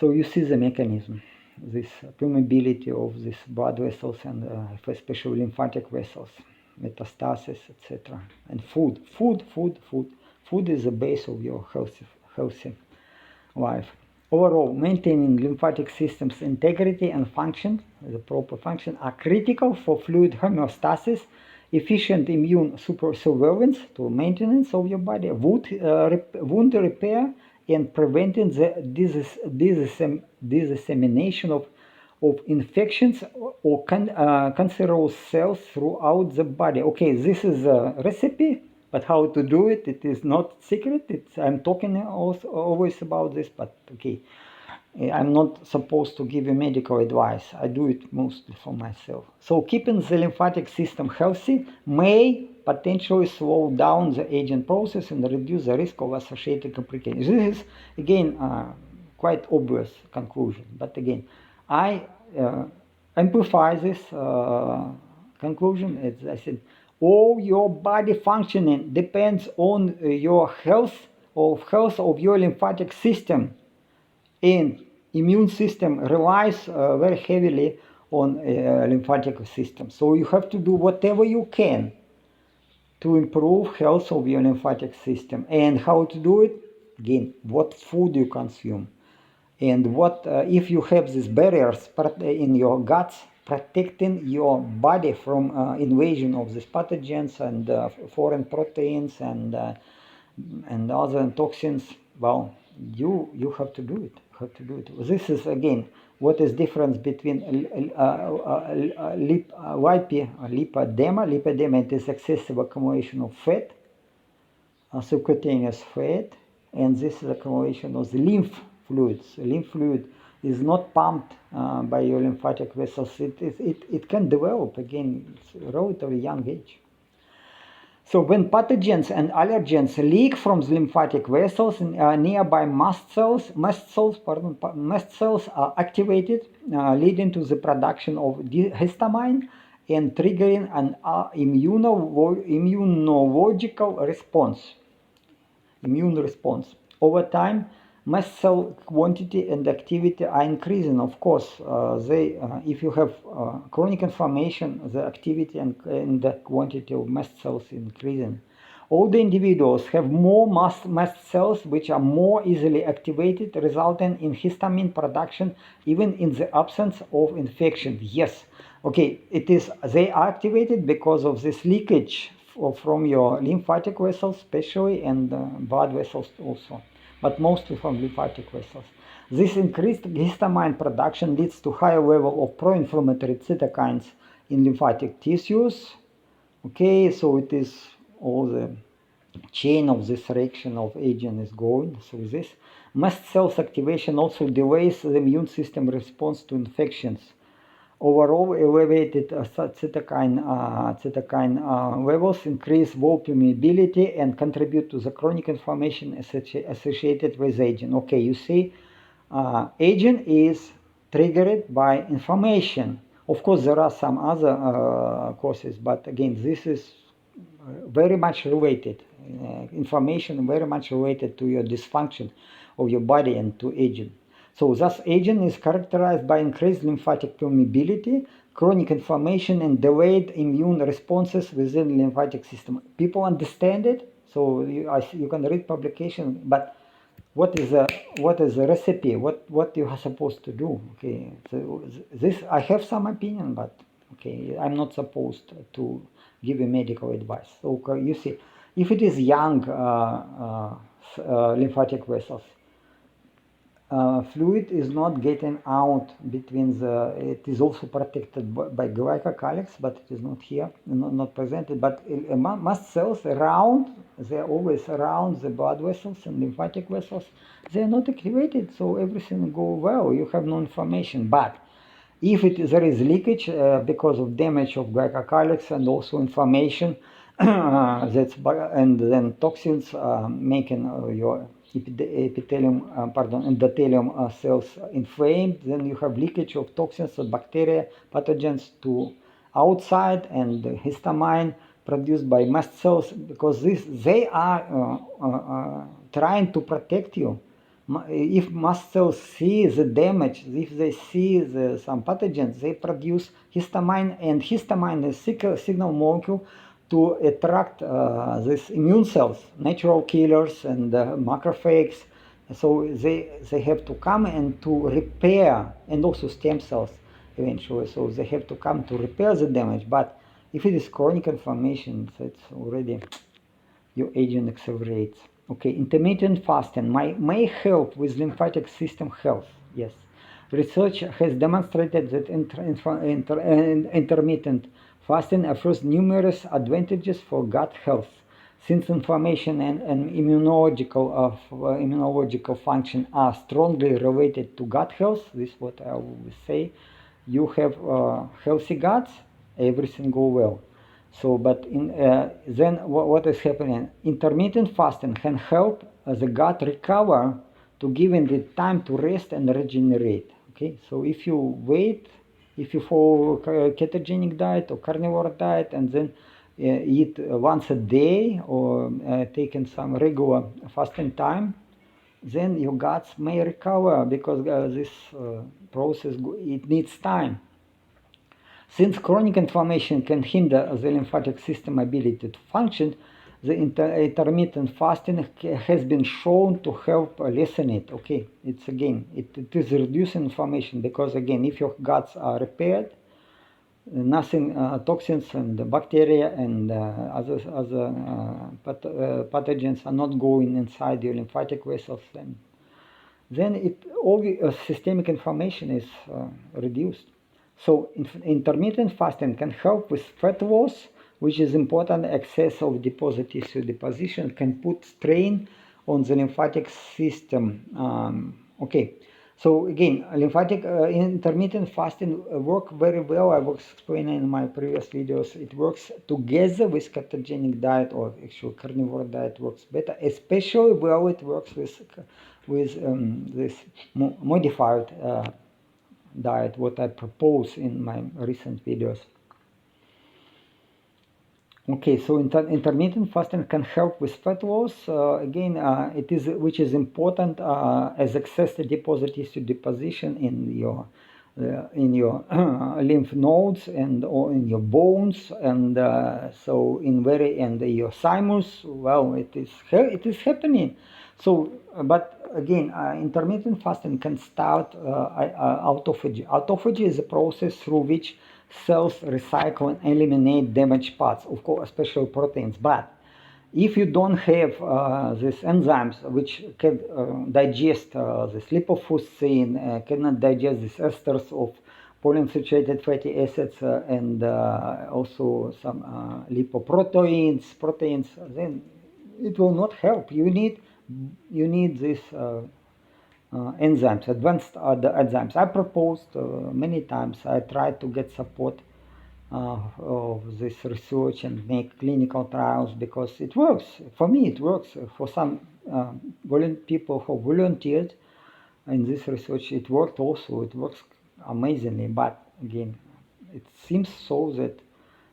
So you see the mechanism, this permeability of these blood vessels and especially lymphatic vessels, metastasis, etc. And food is the base of your healthy life. Overall, maintaining lymphatic system's integrity and function, the proper function, are critical for fluid homeostasis, efficient immune surveillance to maintenance of your body, wound repair, and preventing the dissemination of infections or cancerous cells throughout the body. Okay, this is a recipe, but how to do it, it is not secret. I'm talking also always about this, but okay, I'm not supposed to give you medical advice. I do it mostly for myself. So keeping the lymphatic system healthy may potentially slow down the aging process and reduce the risk of associated complications. This is, again, quite obvious conclusion. But again, I amplify this conclusion is, I said, all your body functioning depends on your health of your lymphatic system, and immune system relies very heavily on lymphatic system. So you have to do whatever you can to improve health of your lymphatic system. And how to do it? Again, what food you consume, and what if you have these barriers in your guts protecting your body from invasion of these pathogens and foreign proteins and other toxins, well, you have to do it. This is again what is difference between lipedema. Lipedema, it is excessive accumulation of fat, subcutaneous fat, and this is accumulation of the lymph fluids. Lymph fluid is not pumped by your lymphatic vessels. It can develop again at a relatively young age. So when pathogens and allergens leak from the lymphatic vessels, nearby mast cells are activated, leading to the production of histamine and triggering an immunological response. Immune response. Over time, mast cell quantity and activity are increasing. Of course, if you have chronic inflammation, the activity and the quantity of mast cells increasing. All the individuals have more mast cells, which are more easily activated, resulting in histamine production even in the absence of infection. Yes, okay, they are activated because of this leakage from your lymphatic vessels, especially, and blood vessels also, but mostly from lymphatic vessels. This increased histamine production leads to higher level of pro-inflammatory cytokines in lymphatic tissues. Okay, so it is all the chain of this reaction of aging is going through this. Mast cells activation also delays the immune system response to infections. Overall, elevated cytokine levels increase wall permeability and contribute to the chronic inflammation associated with aging. Okay, you see, aging is triggered by inflammation. Of course, there are some other causes, but again, this is very much related. Inflammation very much related to your dysfunction of your body and to aging. So thus aging is characterized by increased lymphatic permeability, chronic inflammation, and delayed immune responses within the lymphatic system. People understand it, so you can read publication, but what is the recipe? What you are supposed to do? Okay, so this I have some opinion, but okay, I'm not supposed to give you medical advice. So you see, if it is young lymphatic vessels, fluid is not getting out between it is also protected by glycocalyx, but it is not here, not presented. But mast cells they're always around the blood vessels and lymphatic vessels. They're not activated, so everything go well. You have no inflammation. But if there is leakage because of damage of glycocalyx and also inflammation, and then toxins making your endothelium cells inflamed, then you have leakage of toxins of bacteria, pathogens to outside, and histamine produced by mast cells, because they are trying to protect you. If mast cells see the damage, if they see some pathogens, they produce histamine, and histamine is a signal molecule to attract these immune cells, natural killers and macrophages. So they have to come and to repair, and also stem cells eventually. So they have to come to repair the damage. But if it is chronic inflammation, so it's already your aging accelerates. Okay, intermittent fasting may help with lymphatic system health. Yes, research has demonstrated that intermittent fasting offers numerous advantages for gut health, since inflammation and immunological function are strongly related to gut health. This is what I always say. You have healthy guts, everything go well. So, but then what is happening? Intermittent fasting can help the gut recover to giving it time to rest and regenerate. Okay, so if you wait if you follow a ketogenic diet or carnivore diet and then eat once a day or taking some regular fasting time, then your guts may recover, because this process, it needs time. Since chronic inflammation can hinder the lymphatic system ability to function, the intermittent fasting has been shown to help lessen it. Okay, it's again, it is reducing inflammation, because again, if your guts are repaired, nothing, toxins and bacteria and other pathogens are not going inside your lymphatic vessels, and then all systemic inflammation is reduced. So intermittent fasting can help with fat loss, which is important. Excess of deposit tissue deposition can put strain on the lymphatic system. Okay, so again, lymphatic intermittent fasting work very well. I was explaining in my previous videos. It works together with ketogenic diet, or actually carnivore diet works better, especially well it works with this modified diet, what I propose in my recent videos. Okay, so intermittent fasting can help with fat loss. Again, which is important as excess deposit tissue deposition in your lymph nodes and or in your bones, and so in your thymus. Well, it is happening. So, but again, intermittent fasting can start autophagy. Autophagy is a process through which cells recycle and eliminate damaged parts, of course, especially proteins. But if you don't have these enzymes which can digest this lipofuscin, cannot digest these esters of polyunsaturated fatty acids and also some proteins, then it will not help. You need these enzymes, advanced enzymes. I proposed many times. I tried to get support of this research and make clinical trials, because it works. For me, it works. For some people who volunteered in this research, it worked also. It works amazingly. But again, it seems so that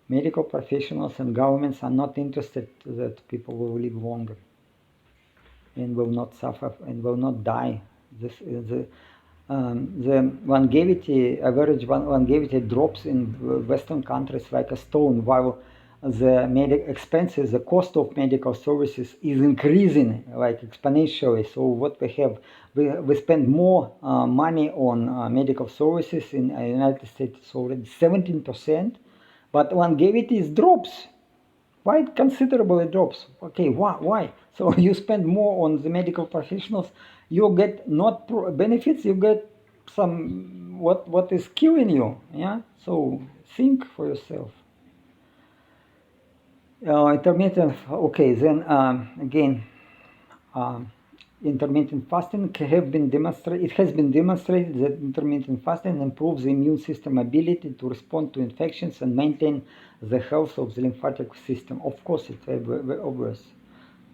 medical professionals and governments are not interested that people will live longer and will not suffer and will not die. The average longevity drops in Western countries like a stone, while the expenses, the cost of medical services is increasing like exponentially. So what we have, we spend more money on medical services in the United States. It's already 17%, but longevity drops. Why considerably drops? Okay, why? So you spend more on the medical professionals, you get not benefits, you get some what is killing you. Yeah. So think for yourself. Intermittent. Okay, then again. Intermittent fasting have been demonstrated. It has been demonstrated that intermittent fasting improves the immune system ability to respond to infections and maintain the health of the lymphatic system. Of course, it's very obvious.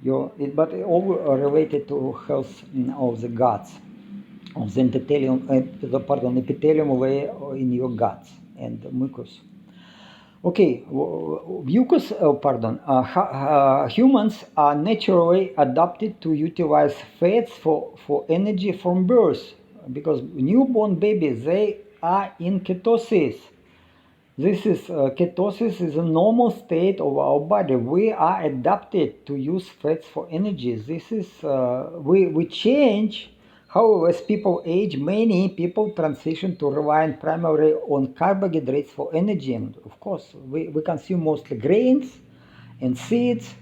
But all related to health of the guts, of the epithelium layer in your guts and mucus. Okay, humans are naturally adapted to utilize fats for energy from birth, because newborn babies, they are in ketosis. Ketosis is a normal state of our body. We are adapted to use fats for energy. We change. However, as people age, many people transition to relying primarily on carbohydrates for energy. And of course, we consume mostly grains and seeds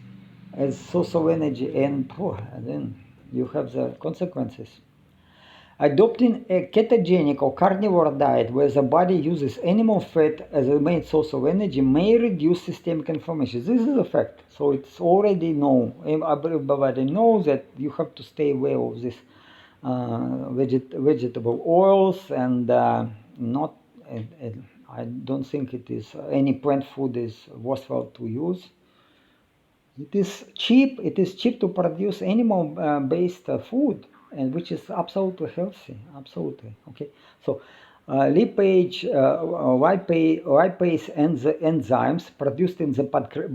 as source of energy. And then you have the consequences. Adopting a ketogenic or carnivore diet where the body uses animal fat as a main source of energy may reduce systemic inflammation. This is a fact. So it's already known. Everybody knows that you have to stay away of this vegetable oils and not. I don't think it is any plant food is worthwhile to use. It is cheap. It is cheap to produce animal-based food, and which is absolutely healthy. Absolutely. Okay. So lipase and the enzymes produced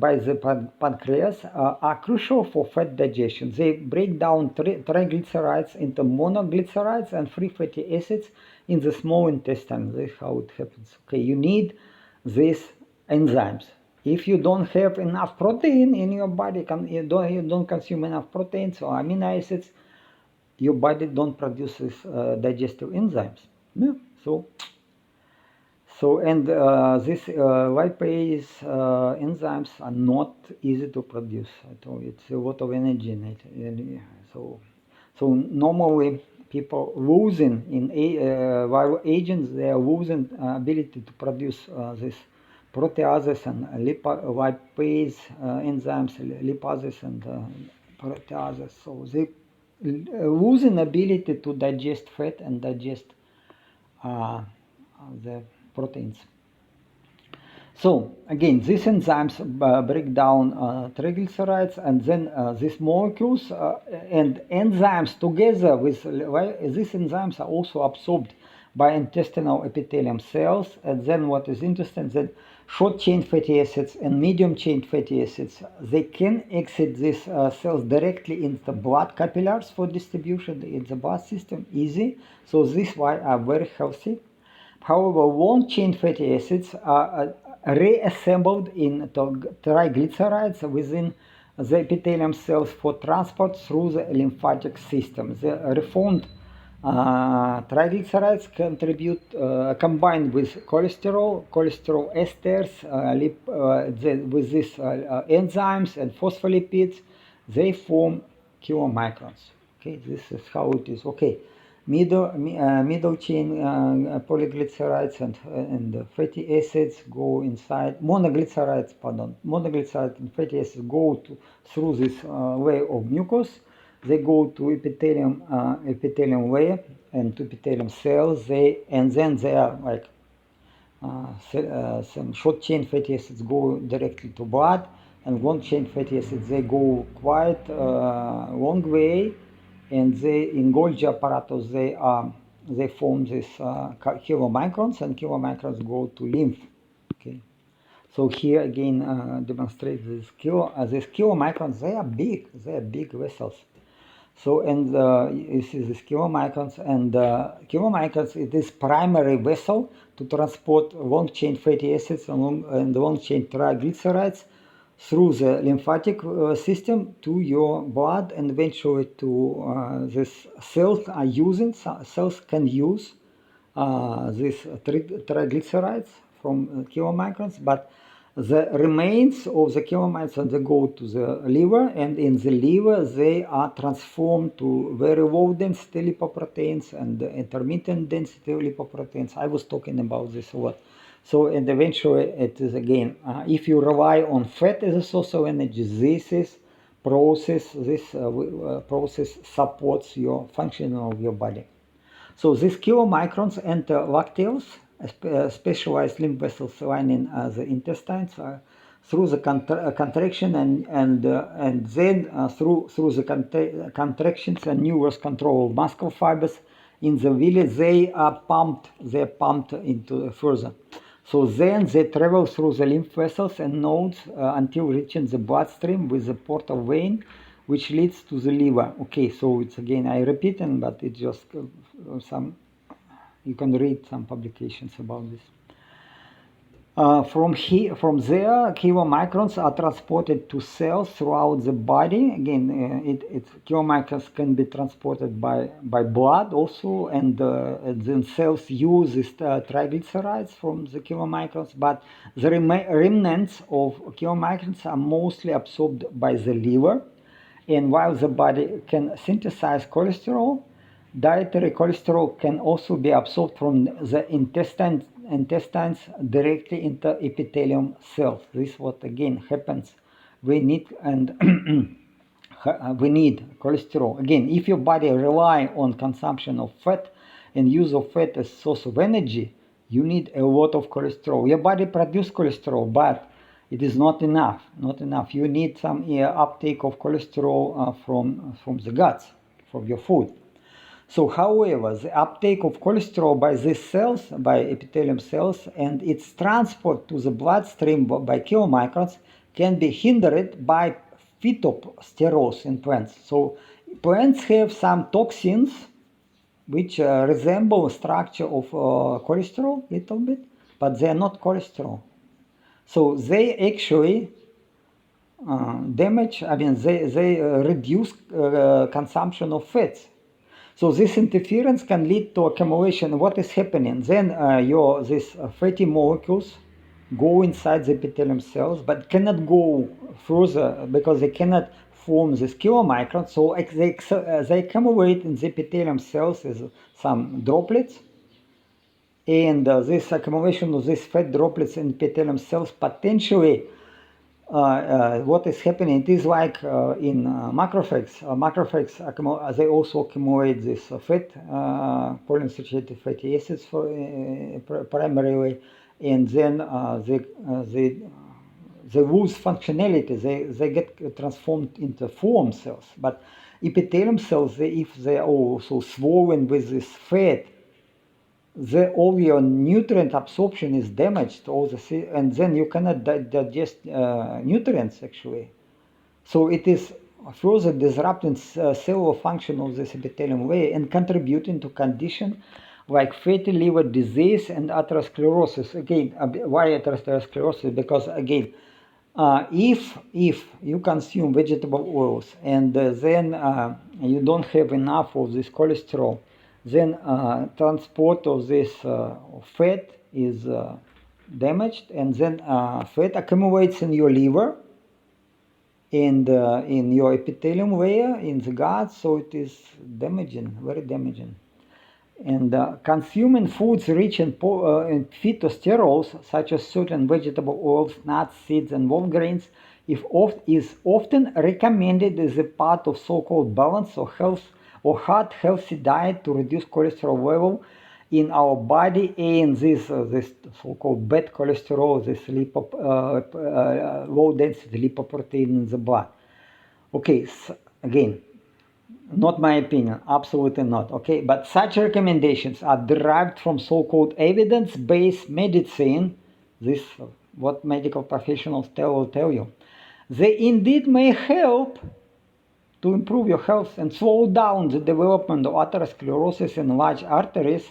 by the pancreas are crucial for fat digestion. They break down triglycerides into monoglycerides and free fatty acids in the small intestine. This is how it happens. Okay, you need these enzymes. If you don't have enough protein in your body, you don't consume enough proteins or amino acids, your body don't produce these digestive enzymes. Yeah. And these lipase enzymes are not easy to produce at all. It's a lot of energy in it. So normally people losing in viral agents, they are losing ability to produce this proteases and lipase enzymes, lipases and proteases. So they losing ability to digest fat and digest the proteins. So again, these enzymes break down triglycerides, and then these molecules and enzymes together with these enzymes are also absorbed by intestinal epithelium cells. And then what is interesting is that short-chain fatty acids and medium-chain fatty acids, they can exit these cells directly into the blood capillaries for distribution in the blood system, easy. So these are very healthy. However, long-chain fatty acids are reassembled into triglycerides within the epithelium cells for transport through the lymphatic system. The reformed triglycerides combined with cholesterol esters, with these enzymes and phospholipids, they form kilomicrons. Okay, this is how it is. Okay. Middle chain polyglycerides and fatty acids go inside, monoglycerides and fatty acids go through this layer of mucus. They go to epithelium layer and to epithelium cells. And then they are like some short chain fatty acids go directly to blood, and long chain fatty acids, they go quite long way. And in Golgi apparatus, they form these kilomicrons, and kilomicrons go to lymph. Okay, so here again demonstrate these kilomicrons. They are big vessels. So and you see these kilomicrons, and kilomicrons is this primary vessel to transport long chain fatty acids and long chain triglycerides through the lymphatic system to your blood, and eventually to this cells can use these triglycerides from kilomicrons, but the remains of the kilomicrons, they go to the liver, and in the liver they are transformed to very low density lipoproteins and intermittent density lipoproteins. I was talking about this a lot. So, and eventually it is again, if you rely on fat as a source of energy, this process supports your functioning of your body. So these kilomicrons enter lacteals, specialized lymph vessels lining the intestines, through the contraction and then through the contractions and numerous control of muscle fibers in the villi, they are pumped into further. So then they travel through the lymph vessels and nodes until reaching the bloodstream with the portal vein, which leads to the liver. Okay, so it's again, I repeating, but it's just you can read some publications about this. From there, kilomicrons are transported to cells throughout the body. Again, kilomicrons can be transported by blood also, and then cells use these triglycerides from the kilomicrons, but the remnants of kilomicrons are mostly absorbed by the liver. And while the body can synthesize cholesterol, dietary cholesterol can also be absorbed from the intestines directly into epithelium cells. This is what again happens. We need cholesterol. Again, if your body rely on consumption of fat and use of fat as source of energy, you need a lot of cholesterol. Your body produces cholesterol, but it is not enough. You need some uptake of cholesterol from the guts, from your food. So, however, the uptake of cholesterol by these cells, by epithelium cells, and its transport to the bloodstream by kilomicrons can be hindered by phytosterols in plants. So, plants have some toxins which resemble the structure of cholesterol a little bit, but they are not cholesterol. So they actually damage, they reduce consumption of fats. So this interference can lead to accumulation. What is happening? Then these fatty molecules go inside the epithelium cells, but cannot go further because they cannot form this kilomicron. So they accumulate in the epithelium cells as some droplets. And this accumulation of these fat droplets in epithelium cells potentially what is happening, it is like in macrophages. Macrophages, they also accumulate this fat, polyunsaturated fatty acids primarily, and then they lose functionality. They get transformed into foam cells. But epithelium cells, if they are also swollen with this fat, all your nutrient absorption is damaged, and then you cannot digest nutrients actually. So it is further disrupting cellular function of this epithelium layer and contributing to condition like fatty liver disease and atherosclerosis. Again, why atherosclerosis? Because again, if you consume vegetable oils and then you don't have enough of this cholesterol, then transport of this fat is damaged, and then fat accumulates in your liver and in your epithelium layer, in the gut, so it is damaging, very damaging. And consuming foods rich in phytosterols, such as certain vegetable oils, nuts, seeds, and whole grains, is often recommended as a part of so-called balanced or heart healthy diet to reduce cholesterol level in our body and this so-called bad cholesterol, this low density lipoprotein in the blood. Okay, so again, not my opinion, absolutely not. Okay, but such recommendations are derived from so-called evidence-based medicine. This what medical professionals will tell you. They indeed may help to improve your health and slow down the development of atherosclerosis in large arteries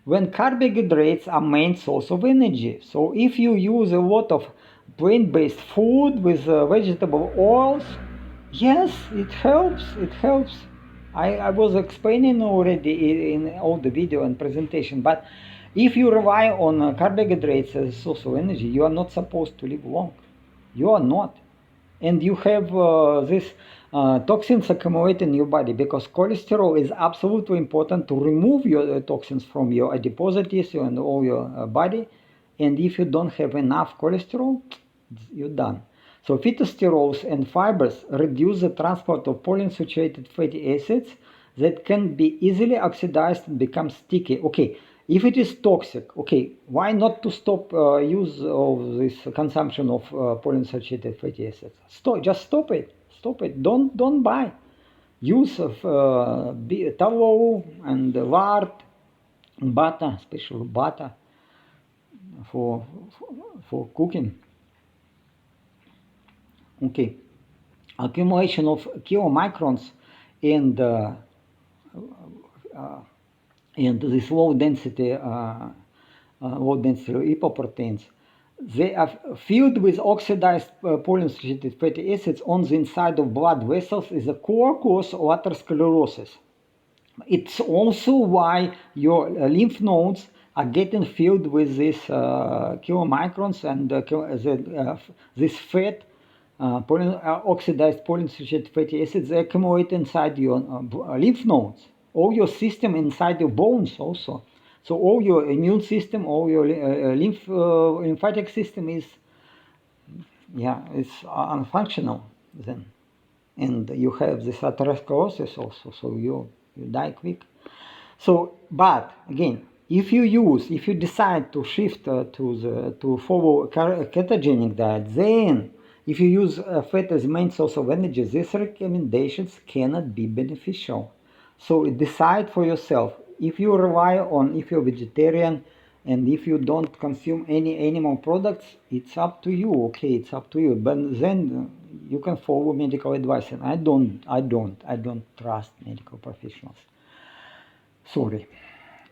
when carbohydrates are main source of energy. So if you use a lot of plant-based food with vegetable oils, yes, it helps. It helps. I was explaining already in all the video and presentation, but if you rely on carbohydrates as a source of energy, you are not supposed to live long. You are not. And you have this toxins accumulate in your body because cholesterol is absolutely important to remove your toxins from your adipose tissue and all your body. And if you don't have enough cholesterol, you're done. So phytosterols and fibers reduce the transport of polyunsaturated fatty acids that can be easily oxidized and become sticky. Okay, if it is toxic, okay, why not to stop use of this consumption of polyunsaturated fatty acids? Just stop it. Stop it. Don't buy. Use of tallow and lard, butter, special butter for cooking. Okay, accumulation of kilomicrons and this low density lipoproteins, they are filled with oxidized polyunsaturated fatty acids on the inside of blood vessels is a core cause of atherosclerosis. It's also why your lymph nodes are getting filled with these kilomicrons and this fat, oxidized polyunsaturated fatty acids, they accumulate inside your lymph nodes, all your system inside your bones also. So all your immune system, all your lymphatic system is, it's unfunctional then. And you have this atherosclerosis also, so you die quick. So, but again, if you decide to shift to follow ketogenic diet, then if you use fat as main source of energy, these recommendations cannot be beneficial. So decide for yourself. If you rely on, if you're vegetarian and if you don't consume any animal products, it's up to you. Okay, it's up to you. But then you can follow medical advice, and I don't trust medical professionals. Sorry.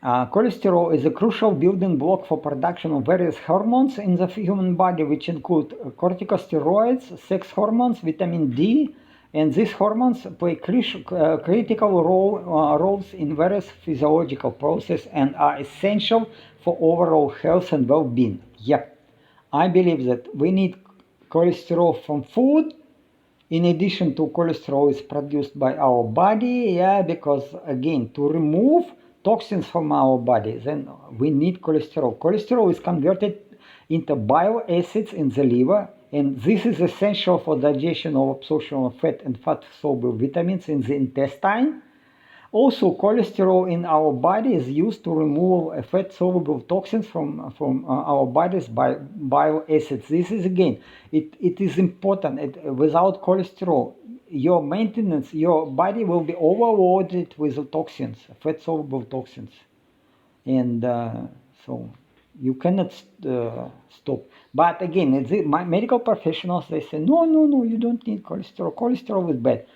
Cholesterol is a crucial building block for production of various hormones in the human body, which include corticosteroids, sex hormones, vitamin D, and these hormones play critical roles in various physiological processes and are essential for overall health and well-being. Yep, I believe that we need cholesterol from food. In addition to cholesterol is produced by our body, because again, to remove toxins from our body, then we need cholesterol. Cholesterol is converted into bile acids in the liver, and this is essential for digestion of absorption of fat and fat-soluble vitamins in the intestine. Also, cholesterol in our body is used to remove fat-soluble toxins from our bodies by bile acids. This is again, it is important. Without cholesterol, your maintenance, your body will be overloaded with toxins, fat-soluble toxins, and so you cannot stop. But again, my medical professionals, they say, no, you don't need cholesterol. Cholesterol is bad.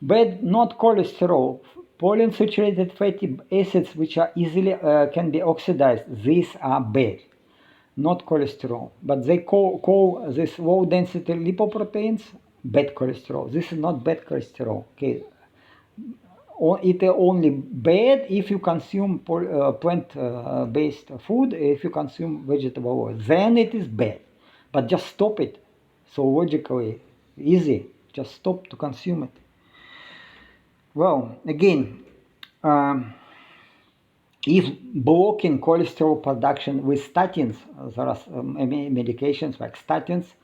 Bad, not cholesterol. Polyunsaturated fatty acids, which are easily can be oxidized, these are bad, not cholesterol. But they call this low density lipoproteins bad cholesterol. This is not bad cholesterol. Okay, it only bad if you consume plant-based food. If you consume vegetable oil, then it is bad. But just stop it. So logically easy. Just stop to consume it. Well, again, if blocking cholesterol production with statins, there are medications like statins.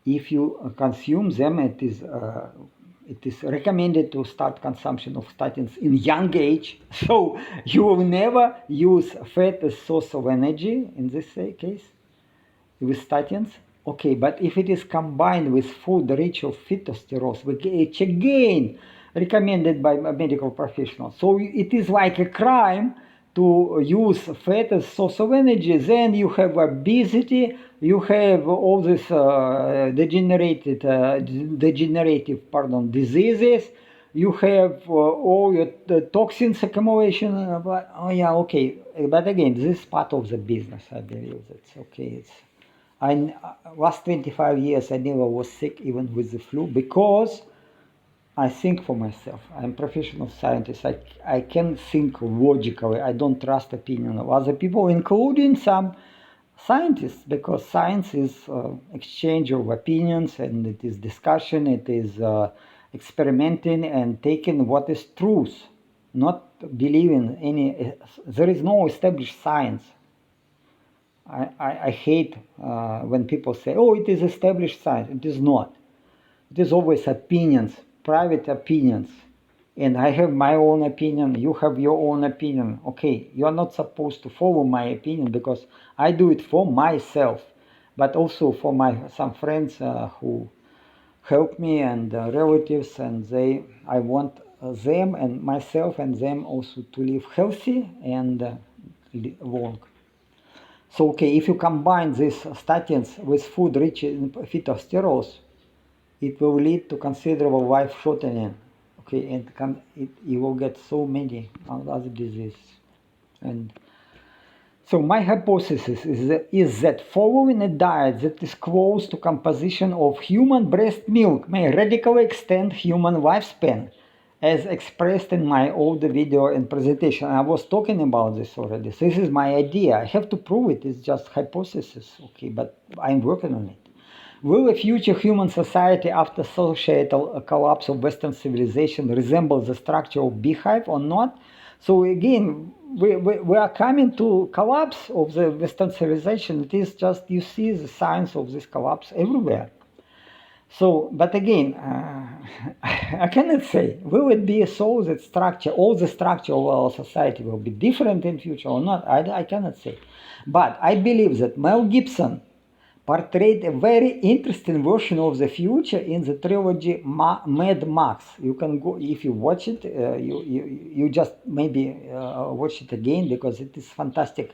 If you consume them, it is recommended to start consumption of statins in young age. So you will never use fat as source of energy in this case with statins. Okay, but if it is combined with food rich of phytosterols, which again recommended by medical professionals. So it is like a crime to use fat as source of energy. Then you have obesity, you have all this degenerative diseases, you have all your toxins accumulation. Oh yeah, okay. But again, this is part of the business. I believe that's okay. Last 25 years I never was sick even with the flu because I think for myself. I'm a professional scientist. I can think logically. I don't trust opinion of other people, including some scientists, because science is exchange of opinions and it is discussion, it is experimenting and taking what is truth, not believing any. There is no established science. I hate when people say, oh, it is established science. It is not. It is always opinions, private opinions. And I have my own opinion, you have your own opinion. Okay, you are not supposed to follow my opinion because I do it for myself, but also for some friends who help me and relatives, and I want them and myself and them also to live healthy and long. So, okay, if you combine these statins with food rich in phytosterols, it will lead to considerable life shortening. Okay, and you will get so many other diseases. And so my hypothesis is that following a diet that is close to composition of human breast milk may radically extend human lifespan, as expressed in my older video and presentation. I was talking about this already. So this is my idea. I have to prove it. It's just hypothesis, okay, but I'm working on it. Will a future human society after societal collapse of Western civilization resemble the structure of beehive or not? So again, we are coming to collapse of the Western civilization. It is just, you see the signs of this collapse everywhere. So, but again, I cannot say, will it be so that structure, all the structure of our society will be different in future or not? I cannot say. But I believe that Mel Gibson portrayed a very interesting version of the future in the trilogy Mad Max. You can go, if you watch it, you just maybe watch it again, because it is fantastic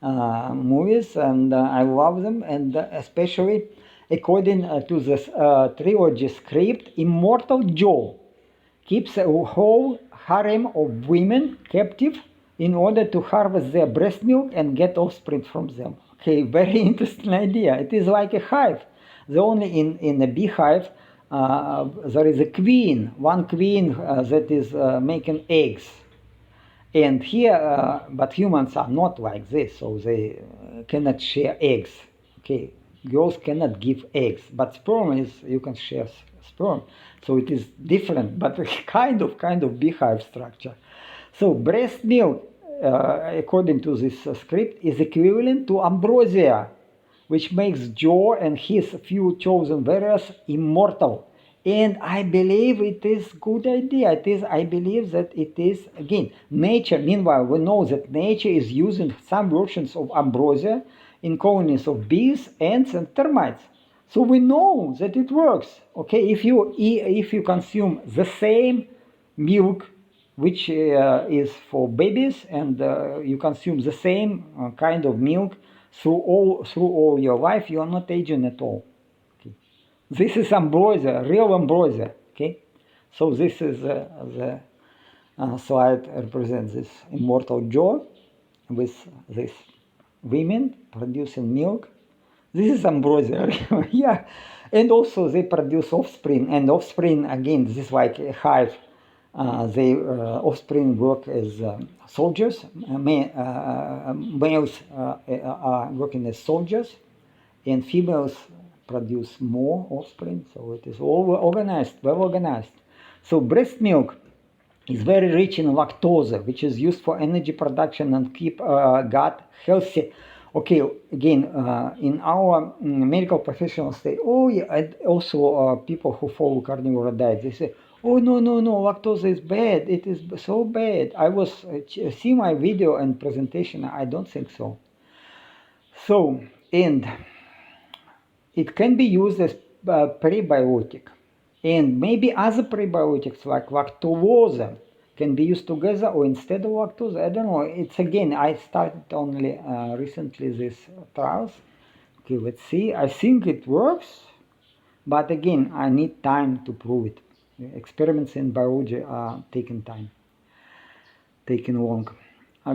movies, and I love them, and especially according to this trilogy script, Immortal Joe keeps a whole harem of women captive in order to harvest their breast milk and get offspring from them. Okay, very interesting idea. It is like a hive. The only in a beehive there is a queen, one queen that is making eggs. And here, but humans are not like this, so they cannot share eggs. Okay, girls cannot give eggs, but sperm is, you can share sperm. So it is different, but kind of beehive structure. So breast milk, according to this script, is equivalent to ambrosia, which makes Joe and his few chosen warriors immortal. And I believe it is good idea. I believe that it is, again, nature. Meanwhile, we know that nature is using some versions of ambrosia in colonies of bees, ants, and termites. So we know that it works. Okay, if you consume the same milk, which is for babies, and you consume the same kind of milk through all your life, you are not aging at all. Okay. This is ambrosia, real ambrosia. Okay, so this is the slide represents this immortal Joe with this women producing milk. This is ambrosia. Yeah, and also they produce offspring, and offspring, again, this is like a hive. Offspring work as soldiers. Males are working as soldiers, and females produce more offspring. So it is all organized, well organized. So breast milk is very rich in lactose, which is used for energy production and keep gut healthy. Okay, again, in our medical professionals say, oh yeah, and also people who follow carnivore diet, they say, oh no, lactose is bad. It is so bad. I was see my video and presentation. I don't think so. So, and it can be used as prebiotic, and maybe other prebiotics like lactulose can be used together or instead of lactose. I don't know. It's, again, I started only recently these trials. Okay, let's see. I think it works, but again, I need time to prove it. Experiments in biology are taking time, taking long.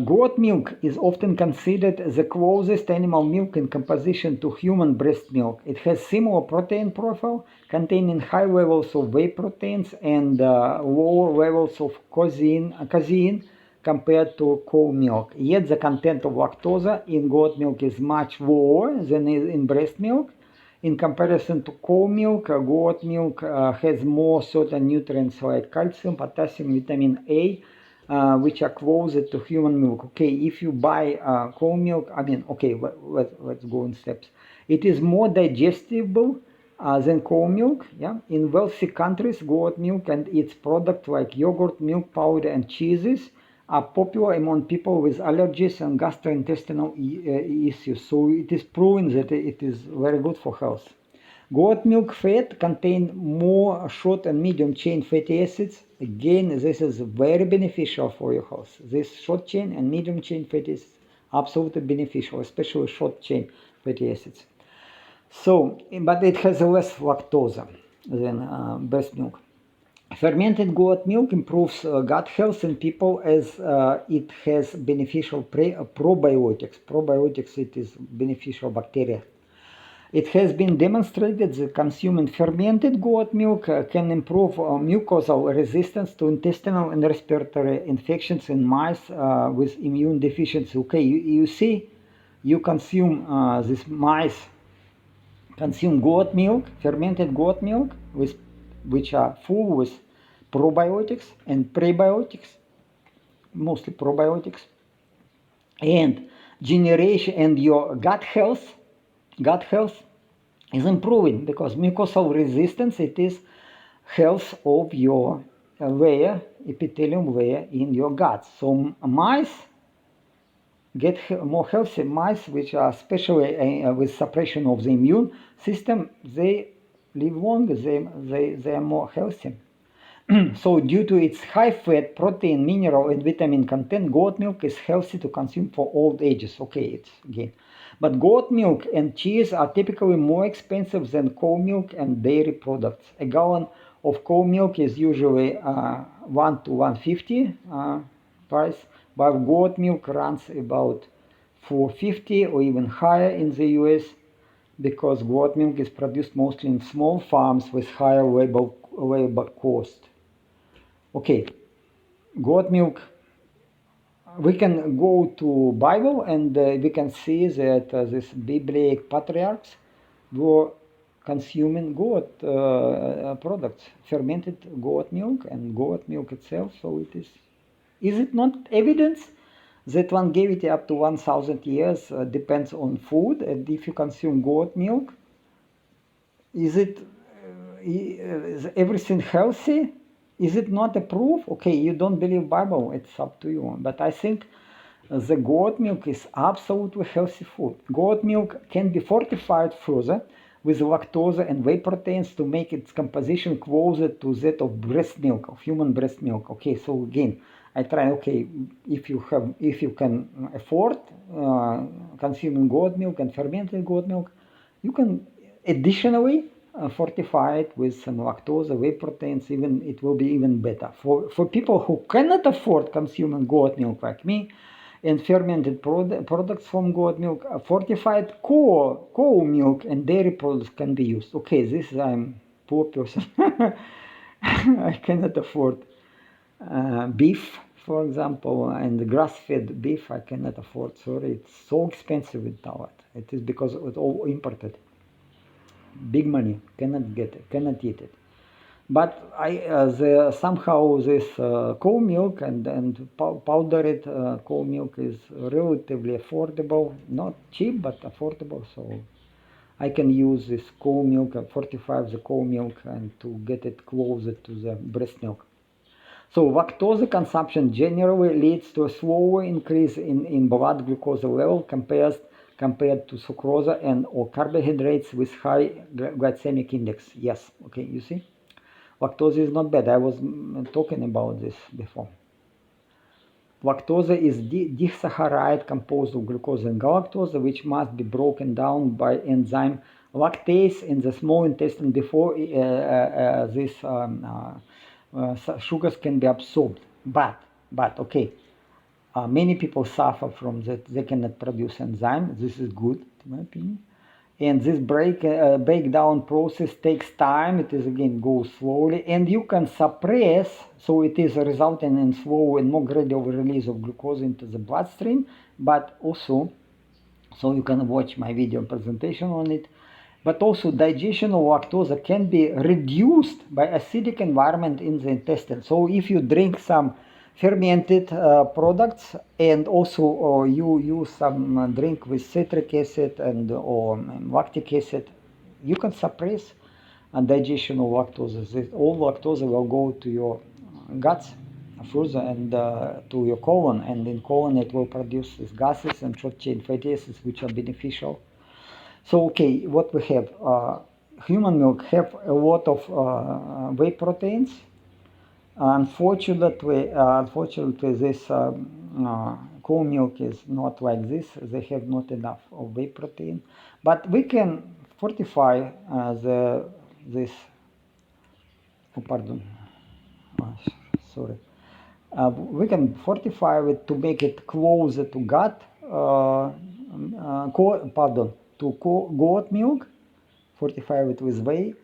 Goat milk is often considered the closest animal milk in composition to human breast milk. It has similar protein profile, containing high levels of whey proteins and lower levels of casein compared to cow milk. Yet the content of lactose in goat milk is much lower than in breast milk. In comparison to cow milk, goat milk has more certain nutrients like calcium, potassium, vitamin A, which are closer to human milk. Okay, if you buy cow milk, I mean, okay, let's go in steps. It is more digestible than cow milk. Yeah, in wealthy countries, goat milk and its products like yogurt, milk powder, and cheeses are popular among people with allergies and gastrointestinal issues. So it is proven that it is very good for health. Goat milk fat contains more short and medium chain fatty acids. Again, this is very beneficial for your health. This short chain and medium chain fatty acids are absolutely beneficial, especially short chain fatty acids. So, but it has less lactose than breast milk. Fermented goat milk improves gut health in people as it has beneficial probiotics. Probiotics, it is beneficial bacteria. It has been demonstrated that consuming fermented goat milk can improve mucosal resistance to intestinal and respiratory infections in mice with immune deficiency. Okay, you see, you consume these mice consume goat milk, fermented goat milk, which are full with probiotics and prebiotics, mostly probiotics, and generation, and your gut health is improving, because mucosal resistance, it is health of your epithelium layer in your gut. So mice get more healthy mice, which are especially with suppression of the immune system, they live longer, they are more healthy. So due to its high fat, protein, mineral, and vitamin content, goat milk is healthy to consume for old ages. Okay, it's again. But goat milk and cheese are typically more expensive than cow milk and dairy products. A gallon of cow milk is usually 1 to 150 price, while goat milk runs about 450 or even higher in the US, because goat milk is produced mostly in small farms with higher labor cost. Okay, goat milk. We can go to Bible and we can see that these biblical patriarchs were consuming goat products, fermented goat milk and goat milk itself. So it is it not evidence that longevity up to 1,000 years depends on food? And if you consume goat milk, is everything healthy? Is it not a proof? Okay, you don't believe Bible, it's up to you. But I think the goat milk is absolutely healthy food. Goat milk can be fortified further with lactose and whey proteins to make its composition closer to that of breast milk, of human breast milk. Okay, so again, I try, okay, if you can afford consuming goat milk and fermented goat milk, you can additionally fortify it with some lactose, whey proteins, even it will be even better. For people who cannot afford consuming goat milk like me, and fermented products from goat milk, fortified cow milk and dairy products can be used. Okay, this is I'm poor person. I cannot afford beef, for example, and grass-fed beef I cannot afford. Sorry, it's so expensive in Taiwan. It is because it's all imported. Big money, cannot get it, cannot eat it. But somehow this cow milk and powdered cow milk is relatively affordable, not cheap, but affordable. So I can use this cow milk, fortify the cow milk, and to get it closer to the breast milk. So lactose consumption generally leads to a slower increase in blood glucose level compared to sucrose and or carbohydrates with high glycemic index. Yes, okay, you see? Lactose is not bad. I was talking about this before. Lactose is disaccharide composed of glucose and galactose, which must be broken down by enzyme lactase in the small intestine before these sugars can be absorbed. But okay, many people suffer from that. They cannot produce enzyme. This is good, in my opinion. And this breakdown process takes time. It is again goes slowly, and you can suppress. So it is resulting in slow and more gradual release of glucose into the bloodstream. But also, so you can watch my video presentation on it. But also digestion of lactose can be reduced by acidic environment in the intestine. So if you drink some fermented products and also you use some drink with citric acid and or lactic acid, you can suppress digestion of lactose. All lactose will go to your guts further and to your colon, and in colon it will produce these gases and short chain fatty acids, which are beneficial. So okay, what we have, human milk have a lot of whey proteins. Unfortunately, this cow milk is not like this. They have not enough of whey protein, but we can fortify this. Oh, pardon. Sorry. We can fortify it to make it closer to gut. Goat milk. Fortify it with whey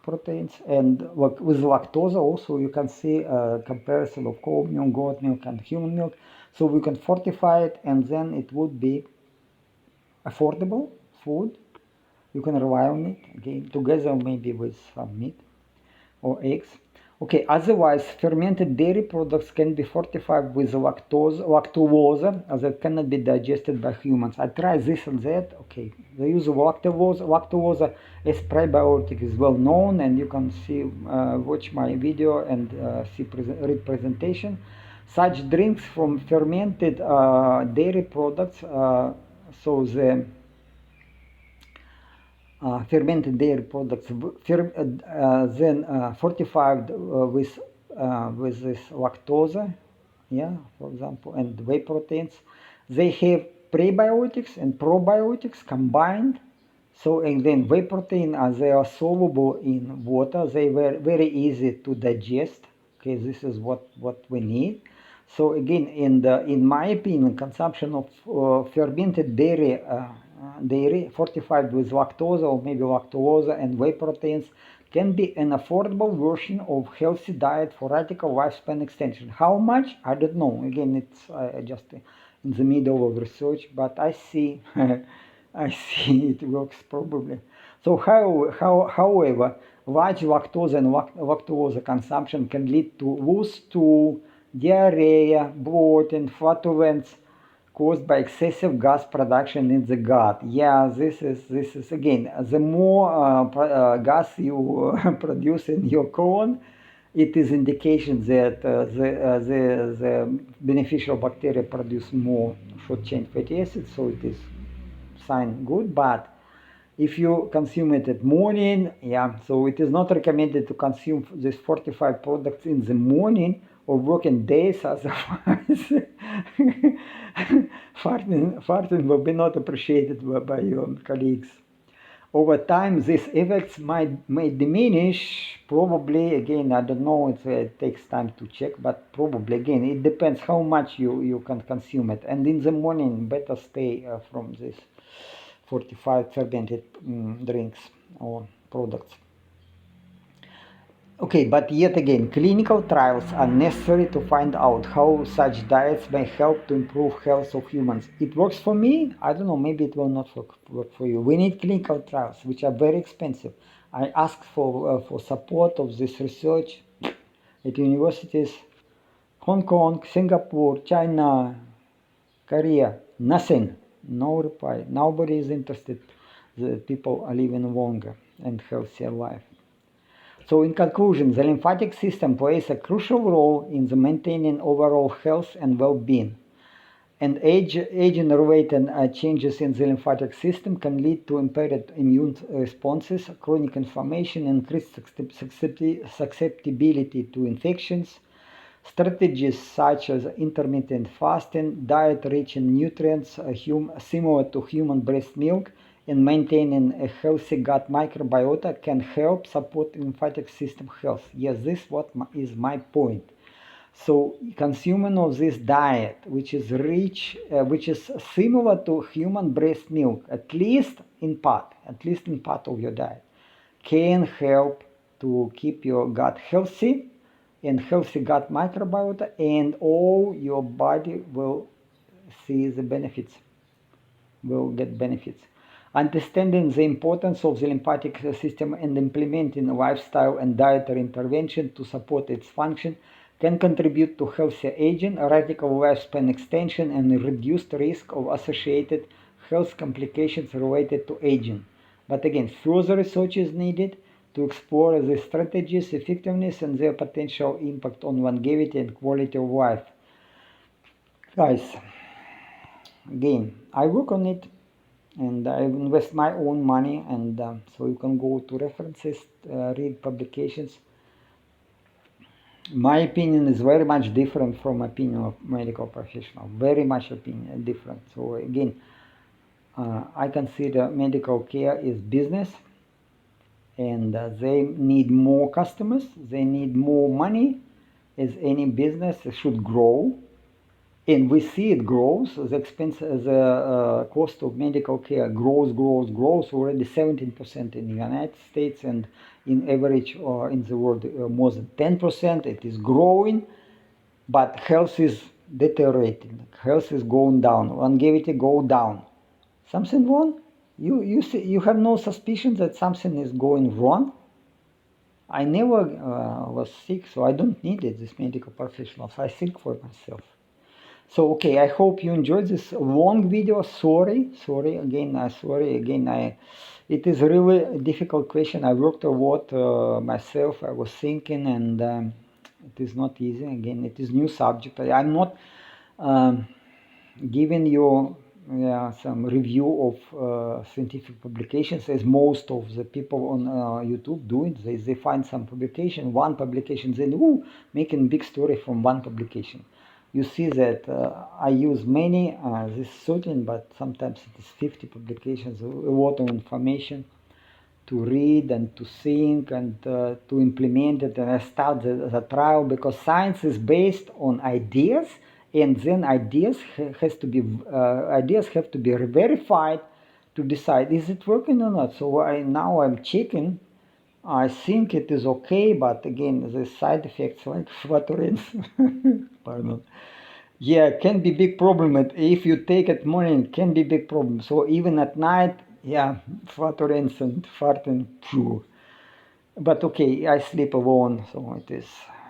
proteins, and with lactose also you can see a comparison of cow milk, goat milk, and human milk. So we can fortify it, and then it would be affordable food. You can rely on it again together maybe with some meat or eggs. Okay, otherwise fermented dairy products can be fortified with lactose that cannot be digested by humans. I tried this and that. Okay, the use of lactose as prebiotic is well known, and you can see watch my video and read presentation. Such drinks from fermented dairy products, so the fermented dairy products then fortified with this lactose, yeah, for example, and whey proteins. They have prebiotics and probiotics combined. So again, whey protein, they are soluble in water. They were very easy to digest. Okay, this is what we need. So again, in my opinion, consumption of fermented dairy fortified with lactose or maybe lactose and whey proteins can be an affordable version of healthy diet for radical lifespan extension. How much? I don't know. Again, it's just in the middle of research, but I see I see it works probably. So however, large lactose and lactose consumption can lead to loose stool, diarrhea, bloating, flatulence caused by excessive gas production in the gut. Yeah, this is again, the more gas you produce in your colon, it is indication that the beneficial bacteria produce more short chain fatty acids, so it is sign good. But if you consume it at morning, yeah, so it is not recommended to consume these fortified products in the morning or working days, otherwise farting will be not appreciated by your colleagues. Over time, these effects may diminish, probably. Again, I don't know, it takes time to check, but probably, again, it depends how much you can consume it. And in the morning, better stay from this fortified fermented drinks or products. Okay, but yet again, clinical trials are necessary to find out how such diets may help to improve health of humans. It works for me. I don't know, maybe it will not work for you. We need clinical trials, which are very expensive. I asked for support of this research at universities, Hong Kong, Singapore, China, Korea, nothing, no reply. Nobody is interested. The people are living longer and healthier life. So in conclusion, the lymphatic system plays a crucial role in the maintaining overall health and well-being. And age-related changes in the lymphatic system can lead to impaired immune responses, chronic inflammation, increased susceptibility to infections. Strategies such as intermittent fasting, diet rich in nutrients similar to human breast milk, and maintaining a healthy gut microbiota can help support lymphatic system health. Yes, this is my point. So consuming of this diet, which is rich, which is similar to human breast milk, at least in part of your diet, can help to keep your gut healthy and healthy gut microbiota, and all your body will see the benefits, will get benefits. Understanding the importance of the lymphatic system and implementing a lifestyle and dietary intervention to support its function can contribute to healthier aging, radical lifespan extension, and a reduced risk of associated health complications related to aging. But again, further research is needed to explore the strategies, effectiveness, and their potential impact on longevity and quality of life. Guys, again, I work on it and I invest my own money, and so you can go to references, read publications. My opinion is very much different from opinion of medical professional, very much opinion different. So again, I consider medical care is business, and they need more customers, they need more money. As any business, it should grow, and we see it grows. The expense, the cost of medical care grows already 17% in the United States, and in average in the world more than 10%. It is growing, but health is deteriorating. Health is going down, longevity go down. Something wrong? You have no suspicion that something is going wrong? I never was sick, so I don't need it, this medical professionals. I think for myself. So okay, I hope you enjoyed this long video. Sorry again. It is really a difficult question. I worked a lot myself. I was thinking, and It is not easy. Again, it is new subject. I'm not giving you some review of scientific publications, as most of the people on YouTube do it. They find some publication, one publication, then making big story from one publication. You see that I use many, this is certain, but sometimes it is 50 publications, a lot of information to read and to think and to implement it, and I start the trial, because science is based on ideas, and then ideas have to be verified to decide is it working or not. So now I'm checking. I think it is okay, but again, the side effects like flatulence, pardon, yeah, can be big problem. If you take it morning, it can be big problem. So even at night, yeah, flatulence and farting, phew. But okay, I sleep alone, so it is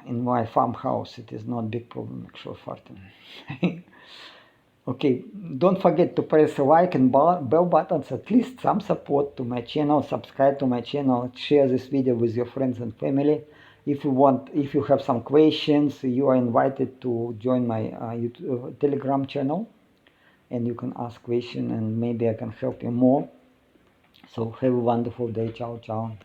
in my farmhouse. It is not big problem actual farting. Okay, don't forget to press the like and bell buttons, at least some support to my channel. Subscribe to my channel, share this video with your friends and family. If you have some questions, you are invited to join my Telegram channel, and you can ask questions, and maybe I can help you more. So have a wonderful day. Ciao, ciao.